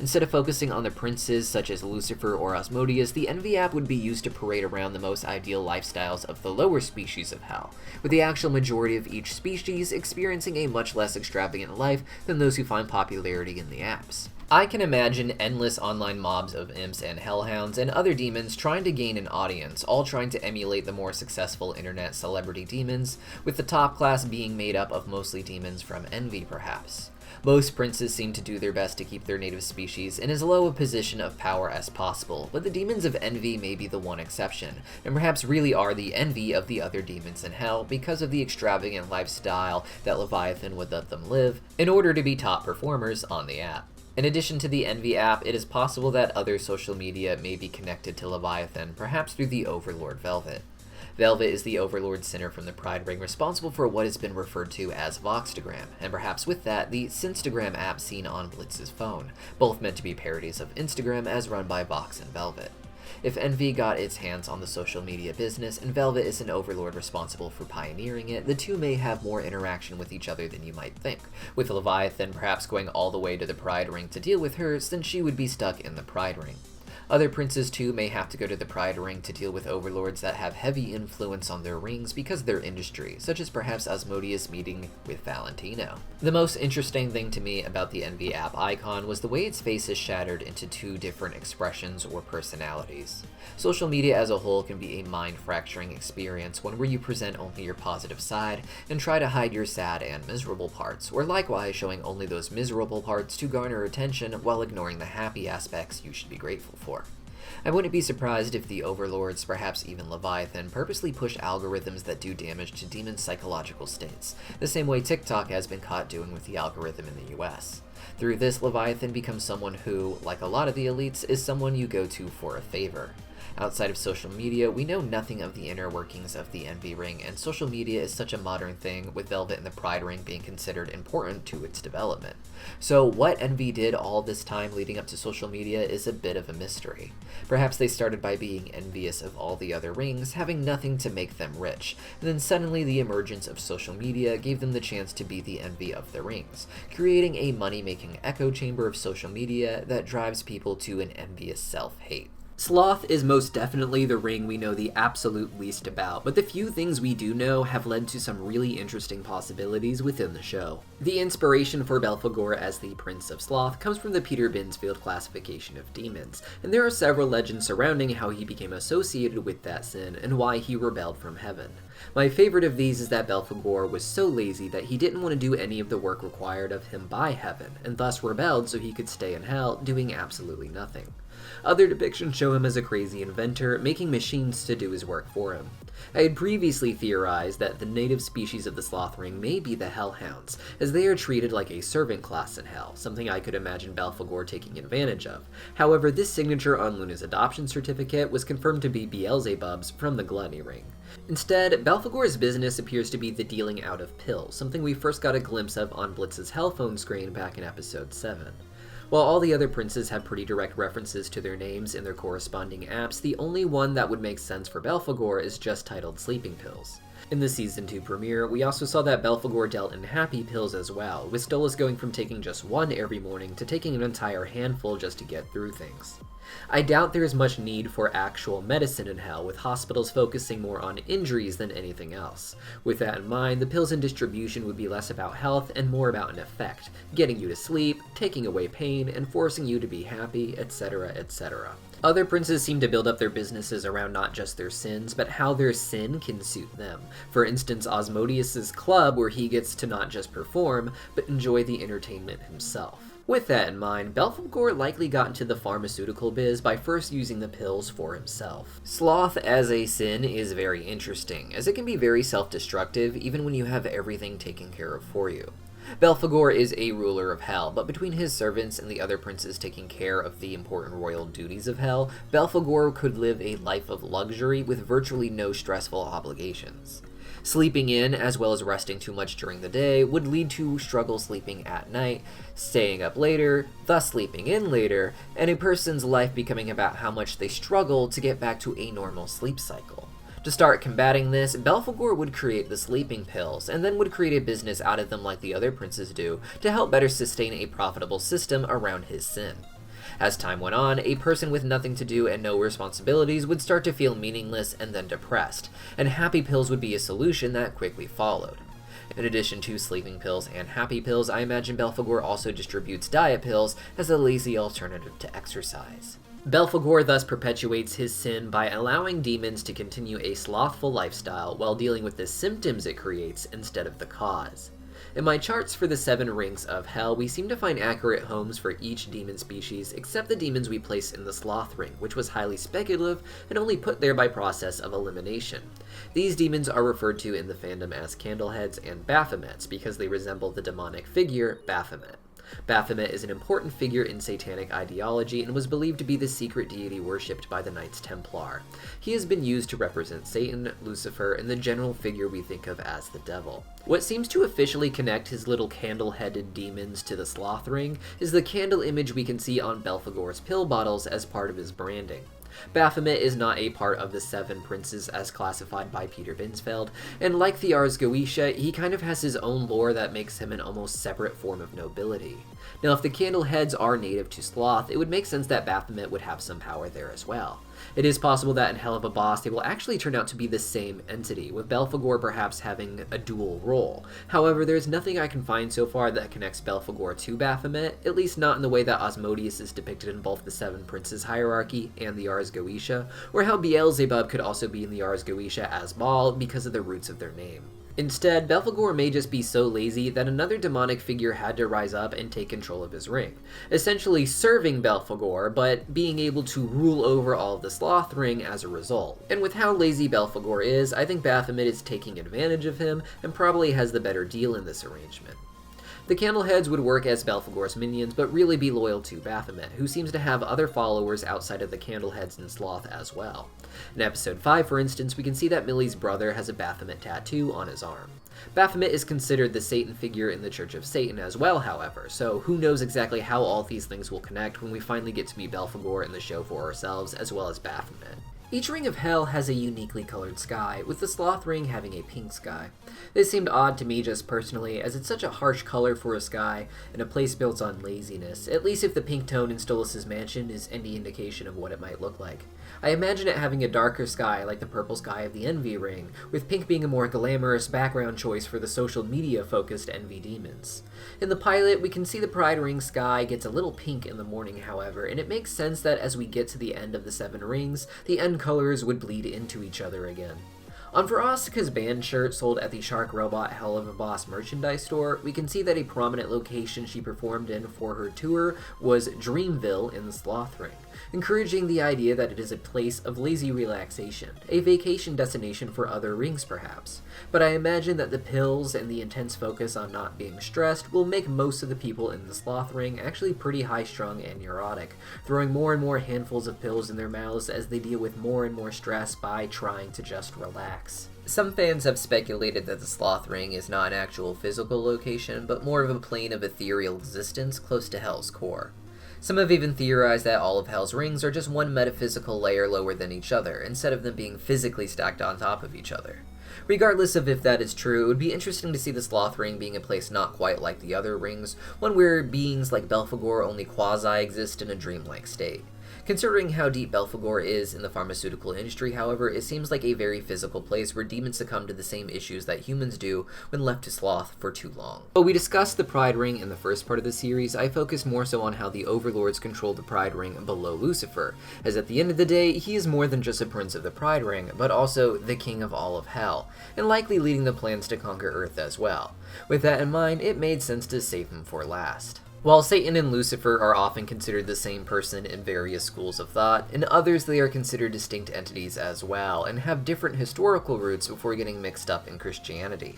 Instead of focusing on the princes such as Lucifer or Asmodeus, the Envy app would be used to parade around the most ideal lifestyles of the lower species of Hell, with the actual majority of each species experiencing a much less extravagant life than those who find popularity in the apps. I can imagine endless online mobs of imps and hellhounds and other demons trying to gain an audience, all trying to emulate the more successful internet celebrity demons, with the top class being made up of mostly demons from envy, perhaps. Most princes seem to do their best to keep their native species in as low a position of power as possible, but the demons of envy may be the one exception, and perhaps really are the envy of the other demons in hell because of the extravagant lifestyle that Leviathan would let them live in order to be top performers on the app. In addition to the Envy app, it is possible that other social media may be connected to Leviathan, perhaps through the Overlord Velvet. Velvet is the Overlord sinner from the Pride Ring, responsible for what has been referred to as Voxtagram, and perhaps with that, the Sinstagram app seen on Blitz's phone, both meant to be parodies of Instagram as run by Vox and Velvet. If Envy got its hands on the social media business, and Velvet is an Overlord responsible for pioneering it, the two may have more interaction with each other than you might think, with Leviathan perhaps going all the way to the Pride Ring to deal with her, since she would be stuck in the Pride Ring. Other princes too may have to go to the Pride Ring to deal with overlords that have heavy influence on their rings because of their industry, such as perhaps Asmodeus meeting with Valentino. The most interesting thing to me about the Envy app icon was the way its face is shattered into two different expressions or personalities. Social media as a whole can be a mind-fracturing experience, one where you present only your positive side and try to hide your sad and miserable parts, or likewise showing only those miserable parts to garner attention while ignoring the happy aspects you should be grateful for. I wouldn't be surprised if the Overlords, perhaps even Leviathan, purposely push algorithms that do damage to demons' psychological states, the same way TikTok has been caught doing with the algorithm in the US. Through this, Leviathan becomes someone who, like a lot of the elites, is someone you go to for a favor. Outside of social media, we know nothing of the inner workings of the Envy Ring, and social media is such a modern thing, with Velvet and the Pride Ring being considered important to its development. So what Envy did all this time leading up to social media is a bit of a mystery. Perhaps they started by being envious of all the other rings, having nothing to make them rich, and then suddenly the emergence of social media gave them the chance to be the envy of the rings, creating a money-making echo chamber of social media that drives people to an envious self-hate. Sloth is most definitely the ring we know the absolute least about, but the few things we do know have led to some really interesting possibilities within the show. The inspiration for Belphegor as the Prince of Sloth comes from the Peter Binsfield classification of demons, and there are several legends surrounding how he became associated with that sin and why he rebelled from heaven. My favorite of these is that Belphegor was so lazy that he didn't want to do any of the work required of him by heaven, and thus rebelled so he could stay in hell doing absolutely nothing. Other depictions show him as a crazy inventor, making machines to do his work for him. I had previously theorized that the native species of the Sloth Ring may be the Hellhounds, as they are treated like a servant class in Hell, something I could imagine Belphegor taking advantage of. However, this signature on Luna's adoption certificate was confirmed to be Beelzebub's from the Gluttony Ring. Instead, Belphegor's business appears to be the dealing out of pills, something we first got a glimpse of on Blitz's Hellphone screen back in episode 7. While all the other princes have pretty direct references to their names in their corresponding apps, the only one that would make sense for Belphegor is just titled Sleeping Pills. In the Season 2 premiere, we also saw that Belphegor dealt in happy pills as well, with Stolas going from taking just one every morning to taking an entire handful just to get through things. I doubt there is much need for actual medicine in Hell, with hospitals focusing more on injuries than anything else. With that in mind, the pills in distribution would be less about health and more about an effect, getting you to sleep, taking away pain, and forcing you to be happy, etc., etc. Other princes seem to build up their businesses around not just their sins, but how their sin can suit them. For instance, Asmodeus' club, where he gets to not just perform, but enjoy the entertainment himself. With that in mind, Belphegor likely got into the pharmaceutical biz by first using the pills for himself. Sloth as a sin is very interesting, as it can be very self-destructive even when you have everything taken care of for you. Belphegor is a ruler of Hell, but between his servants and the other princes taking care of the important royal duties of Hell, Belphegor could live a life of luxury with virtually no stressful obligations. Sleeping in, as well as resting too much during the day, would lead to struggle sleeping at night, staying up later, thus sleeping in later, and a person's life becoming about how much they struggle to get back to a normal sleep cycle. To start combating this, Belphegor would create the sleeping pills, and then would create a business out of them like the other princes do, to help better sustain a profitable system around his sin. As time went on, a person with nothing to do and no responsibilities would start to feel meaningless and then depressed, and happy pills would be a solution that quickly followed. In addition to sleeping pills and happy pills, I imagine Belphegor also distributes diet pills as a lazy alternative to exercise. Belphegor thus perpetuates his sin by allowing demons to continue a slothful lifestyle while dealing with the symptoms it creates instead of the cause. In my charts for the 7 rings of Hell, we seem to find accurate homes for each demon species, except the demons we place in the Sloth ring, which was highly speculative and only put there by process of elimination. These demons are referred to in the fandom as Candleheads and Baphomets because they resemble the demonic figure Baphomet. Baphomet is an important figure in satanic ideology and was believed to be the secret deity worshipped by the Knights Templar. He has been used to represent Satan, Lucifer, and the general figure we think of as the devil. What seems to officially connect his little candle-headed demons to the Sloth ring is the candle image we can see on Belphegor's pill bottles as part of his branding. Baphomet is not a part of the Seven Princes as classified by Peter Binsfeld, and like the Ars Goetia, he kind of has his own lore that makes him an almost separate form of nobility. Now, if the candle heads are native to Sloth, it would make sense that Baphomet would have some power there as well. It is possible that in Helluva Boss they will actually turn out to be the same entity, with Belphegor perhaps having a dual role. However, there is nothing I can find so far that connects Belphegor to Baphomet, at least not in the way that Asmodeus is depicted in both the Seven Princes hierarchy and the Ars Goetia, or how Beelzebub could also be in the Ars Goetia as Baal because of the roots of their name. Instead, Belphegor may just be so lazy that another demonic figure had to rise up and take control of his ring, essentially serving Belphegor, but being able to rule over all of the Sloth ring as a result. And with how lazy Belphegor is, I think Baphomet is taking advantage of him and probably has the better deal in this arrangement. The Candleheads would work as Belphegor's minions, but really be loyal to Baphomet, who seems to have other followers outside of the Candleheads and Sloth as well. In episode 5, for instance, we can see that Millie's brother has a Baphomet tattoo on his arm. Baphomet is considered the Satan figure in the Church of Satan as well, however, so who knows exactly how all these things will connect when we finally get to meet Belphegor in the show for ourselves, as well as Baphomet. Each ring of hell has a uniquely colored sky, with the Sloth ring having a pink sky. This seemed odd to me just personally, as it's such a harsh color for a sky in a place built on laziness, at least if the pink tone in Stolas' mansion is any indication of what it might look like. I imagine it having a darker sky like the purple sky of the Envy ring, with pink being a more glamorous background choice for the social media focused Envy demons. In the pilot, we can see the Pride ring sky gets a little pink in the morning, however, and it makes sense that as we get to the end of the Seven Rings, the end colors would bleed into each other again. On Verostika's band shirt sold at the Shark Robot Helluva Boss merchandise store, we can see that a prominent location she performed in for her tour was Dreamville in the Sloth Ring, encouraging the idea that it is a place of lazy relaxation, a vacation destination for other rings perhaps. But I imagine that the pills and the intense focus on not being stressed will make most of the people in the Sloth Ring actually pretty high-strung and neurotic, throwing more and more handfuls of pills in their mouths as they deal with more and more stress by trying to just relax. Some fans have speculated that the Sloth Ring is not an actual physical location, but more of a plane of ethereal existence close to Hell's core. Some have even theorized that all of Hell's rings are just one metaphysical layer lower than each other, instead of them being physically stacked on top of each other. Regardless of if that is true, it would be interesting to see the Sloth Ring being a place not quite like the other rings, one where beings like Belphegor only quasi-exist in a dreamlike state. Considering how deep Belphegor is in the pharmaceutical industry, however, it seems like a very physical place where demons succumb to the same issues that humans do when left to sloth for too long. While we discussed the Pride Ring in the first part of the series, I focused more so on how the Overlords control the Pride Ring below Lucifer, as at the end of the day, he is more than just a prince of the Pride Ring, but also the king of all of Hell, and likely leading the plans to conquer Earth as well. With that in mind, it made sense to save him for last. While Satan and Lucifer are often considered the same person in various schools of thought, in others they are considered distinct entities as well, and have different historical roots before getting mixed up in Christianity.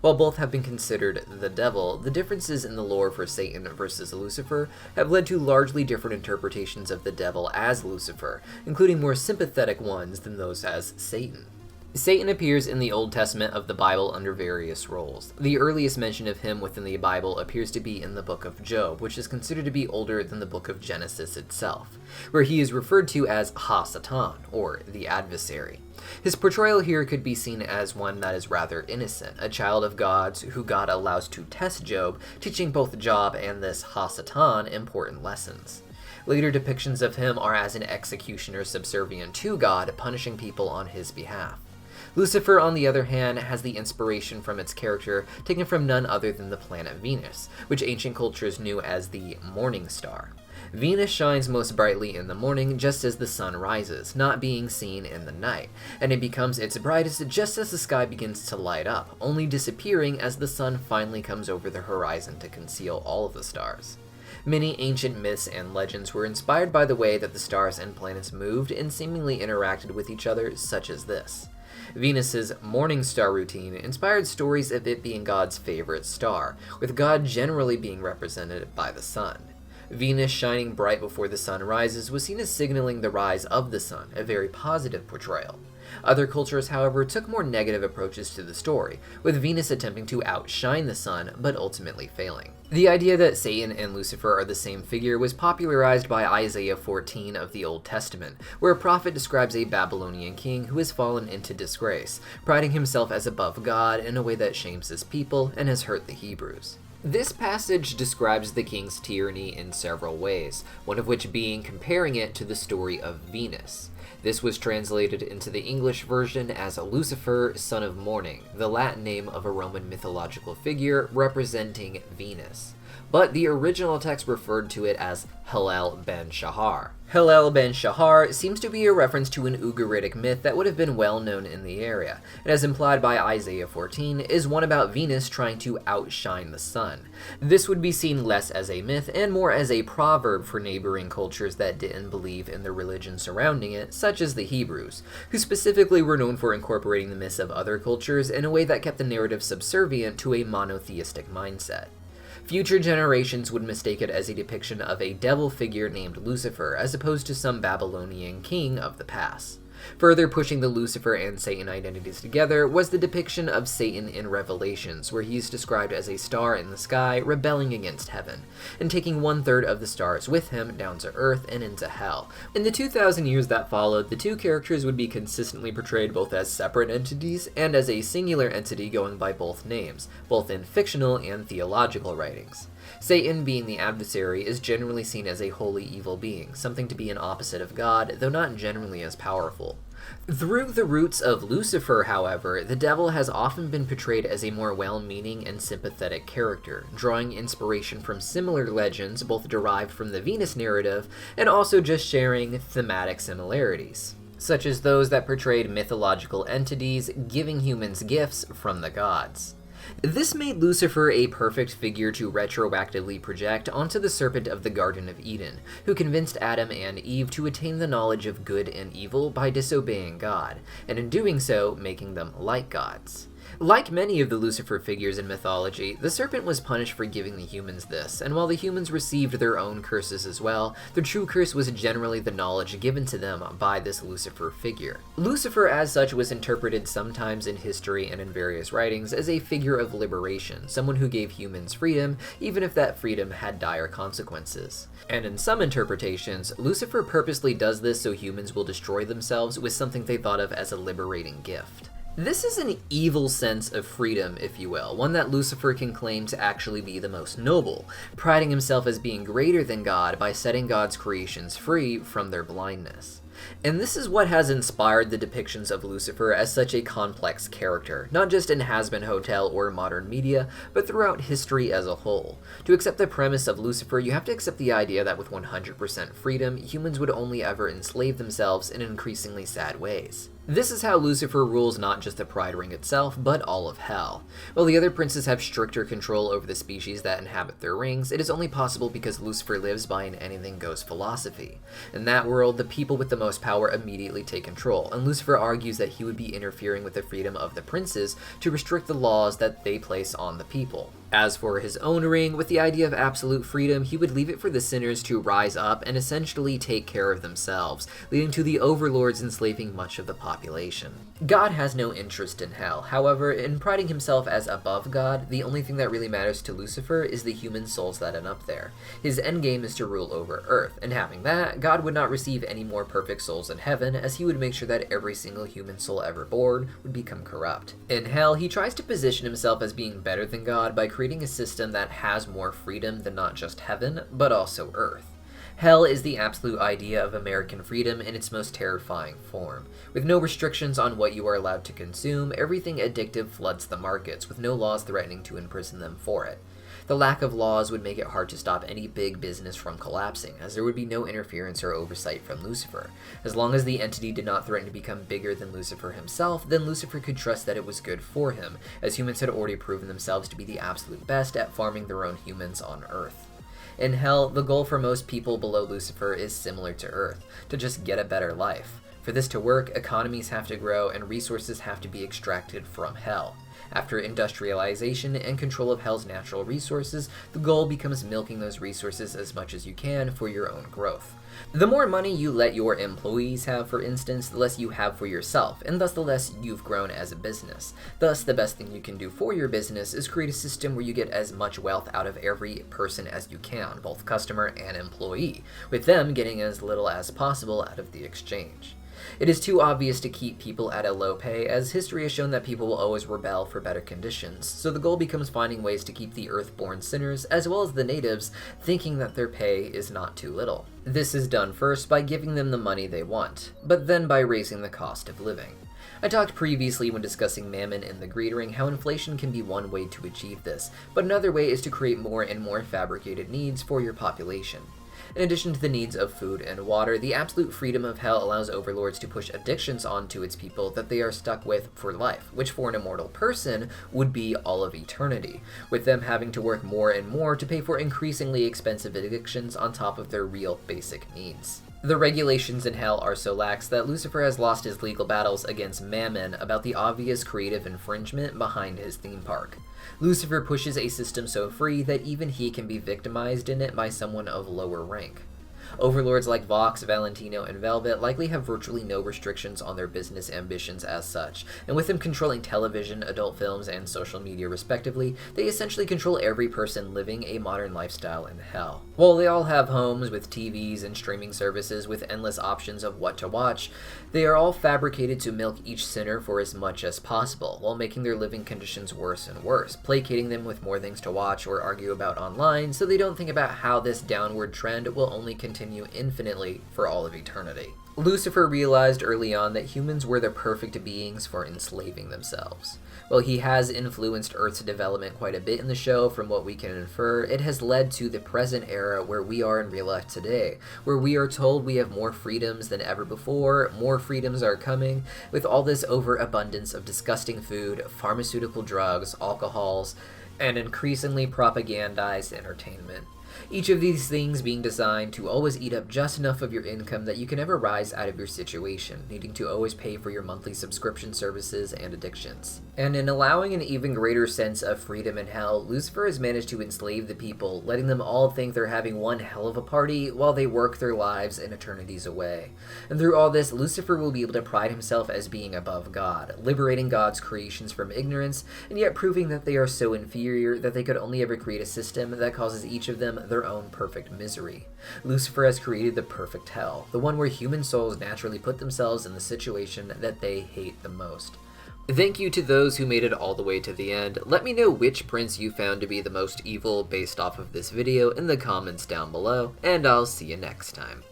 While both have been considered the devil, the differences in the lore for Satan versus Lucifer have led to largely different interpretations of the devil as Lucifer, including more sympathetic ones than those as Satan. Satan appears in the Old Testament of the Bible under various roles. The earliest mention of him within the Bible appears to be in the book of Job, which is considered to be older than the book of Genesis itself, where he is referred to as Ha-Satan, or the adversary. His portrayal here could be seen as one that is rather innocent, a child of God's who God allows to test Job, teaching both Job and this Ha-Satan important lessons. Later depictions of him are as an executioner subservient to God, punishing people on his behalf. Lucifer, on the other hand, has the inspiration from its character taken from none other than the planet Venus, which ancient cultures knew as the morning star. Venus shines most brightly in the morning just as the sun rises, not being seen in the night, and it becomes its brightest just as the sky begins to light up, only disappearing as the sun finally comes over the horizon to conceal all of the stars. Many ancient myths and legends were inspired by the way that the stars and planets moved and seemingly interacted with each other, such as this. Venus's morning star routine inspired stories of it being God's favorite star, with God generally being represented by the sun. Venus shining bright before the sun rises was seen as signaling the rise of the sun, a very positive portrayal. Other cultures, however, took more negative approaches to the story, with Venus attempting to outshine the sun, but ultimately failing. The idea that Satan and Lucifer are the same figure was popularized by Isaiah 14 of the Old Testament, where a prophet describes a Babylonian king who has fallen into disgrace, priding himself as above God in a way that shames his people and has hurt the Hebrews. This passage describes the king's tyranny in several ways, one of which being comparing it to the story of Venus. This was translated into the English version as Lucifer, son of morning, the Latin name of a Roman mythological figure representing Venus. But the original text referred to it as Hillel ben Shahar. Hillel ben Shahar seems to be a reference to an Ugaritic myth that would have been well known in the area, and as implied by Isaiah 14, is one about Venus trying to outshine the sun. This would be seen less as a myth and more as a proverb for neighboring cultures that didn't believe in the religion surrounding it, such as the Hebrews, who specifically were known for incorporating the myths of other cultures in a way that kept the narrative subservient to a monotheistic mindset. Future generations would mistake it as a depiction of a devil figure named Lucifer, as opposed to some Babylonian king of the past. Further pushing the Lucifer and Satan identities together was the depiction of Satan in Revelations, where he is described as a star in the sky rebelling against heaven, and taking 1/3 of the stars with him down to earth and into hell. In the 2,000 years that followed, the two characters would be consistently portrayed both as separate entities and as a singular entity going by both names, both in fictional and theological writings. Satan, being the adversary, is generally seen as a wholly evil being, something to be an opposite of God, though not generally as powerful. Through the roots of Lucifer, however, the devil has often been portrayed as a more well-meaning and sympathetic character, drawing inspiration from similar legends both derived from the Venus narrative and also just sharing thematic similarities, such as those that portrayed mythological entities giving humans gifts from the gods. This made Lucifer a perfect figure to retroactively project onto the serpent of the Garden of Eden, who convinced Adam and Eve to attain the knowledge of good and evil by disobeying God, and in doing so, making them like gods. Like many of the Lucifer figures in mythology, the serpent was punished for giving the humans this, and while the humans received their own curses as well, the true curse was generally the knowledge given to them by this Lucifer figure. Lucifer as such was interpreted sometimes in history and in various writings as a figure of liberation, someone who gave humans freedom, even if that freedom had dire consequences. And in some interpretations, Lucifer purposely does this so humans will destroy themselves with something they thought of as a liberating gift. This is an evil sense of freedom, if you will, one that Lucifer can claim to actually be the most noble, priding himself as being greater than God by setting God's creations free from their blindness. And this is what has inspired the depictions of Lucifer as such a complex character, not just in Hazbin Hotel or modern media, but throughout history as a whole. To accept the premise of Lucifer, you have to accept the idea that with 100% freedom, humans would only ever enslave themselves in increasingly sad ways. This is how Lucifer rules not just the Pride Ring itself, but all of Hell. While the other princes have stricter control over the species that inhabit their rings, it is only possible because Lucifer lives by an anything goes philosophy. In that world, the people with the most power immediately take control, and Lucifer argues that he would be interfering with the freedom of the princes to restrict the laws that they place on the people. As for his own ring, with the idea of absolute freedom, he would leave it for the sinners to rise up and essentially take care of themselves, leading to the Overlords enslaving much of the population. God has no interest in hell. However, in priding himself as above God, the only thing that really matters to Lucifer is the human souls that end up there. His endgame is to rule over Earth, and having that, God would not receive any more perfect souls in heaven, as he would make sure that every single human soul ever born would become corrupt. In hell, he tries to position himself as being better than God by creating a system that has more freedom than not just heaven, but also Earth. Hell is the absolute idea of American freedom in its most terrifying form. With no restrictions on what you are allowed to consume, everything addictive floods the markets, with no laws threatening to imprison them for it. The lack of laws would make it hard to stop any big business from collapsing, as there would be no interference or oversight from Lucifer. As long as the entity did not threaten to become bigger than Lucifer himself, then Lucifer could trust that it was good for him, as humans had already proven themselves to be the absolute best at farming their own humans on Earth. In Hell, the goal for most people below Lucifer is similar to Earth, to just get a better life. For this to work, economies have to grow and resources have to be extracted from Hell. After industrialization and control of Hell's natural resources, the goal becomes milking those resources as much as you can for your own growth. The more money you let your employees have, for instance, the less you have for yourself, and thus the less you've grown as a business. Thus, the best thing you can do for your business is create a system where you get as much wealth out of every person as you can, both customer and employee, with them getting as little as possible out of the exchange. It is too obvious to keep people at a low pay, as history has shown that people will always rebel for better conditions, so the goal becomes finding ways to keep the earthborn sinners, as well as the natives, thinking that their pay is not too little. This is done first by giving them the money they want, but then by raising the cost of living. I talked previously when discussing Mammon and the Greed Ring how inflation can be one way to achieve this, but another way is to create more and more fabricated needs for your population. In addition to the needs of food and water, the absolute freedom of Hell allows Overlords to push addictions onto its people that they are stuck with for life, which for an immortal person would be all of eternity, with them having to work more and more to pay for increasingly expensive addictions on top of their real basic needs. The regulations in Hell are so lax that Lucifer has lost his legal battles against Mammon about the obvious creative infringement behind his theme park. Lucifer pushes a system so free that even he can be victimized in it by someone of lower rank. Overlords like Vox, Valentino, and Velvet likely have virtually no restrictions on their business ambitions as such, and with them controlling television, adult films, and social media respectively, they essentially control every person living a modern lifestyle in Hell. While they all have homes with TVs and streaming services with endless options of what to watch, they are all fabricated to milk each sinner for as much as possible, while making their living conditions worse and worse, placating them with more things to watch or argue about online, so they don't think about how this downward trend will only continue infinitely for all of eternity. Lucifer realized early on that humans were the perfect beings for enslaving themselves. While he has influenced Earth's development quite a bit in the show, from what we can infer, it has led to the present era where we are in real life today, where we are told we have more freedoms than ever before, more freedoms are coming, with all this overabundance of disgusting food, pharmaceutical drugs, alcohols, and increasingly propagandized entertainment. Each of these things being designed to always eat up just enough of your income that you can never rise out of your situation, needing to always pay for your monthly subscription services and addictions. And in allowing an even greater sense of freedom in Hell, Lucifer has managed to enslave the people, letting them all think they're having one hell of a party while they work their lives and eternities away. And through all this, Lucifer will be able to pride himself as being above God, liberating God's creations from ignorance, and yet proving that they are so inferior that they could only ever create a system that causes each of them their own perfect misery. Lucifer has created the perfect hell, the one where human souls naturally put themselves in the situation that they hate the most. Thank you to those who made it all the way to the end. Let me know which prince you found to be the most evil based off of this video in the comments down below, and I'll see you next time.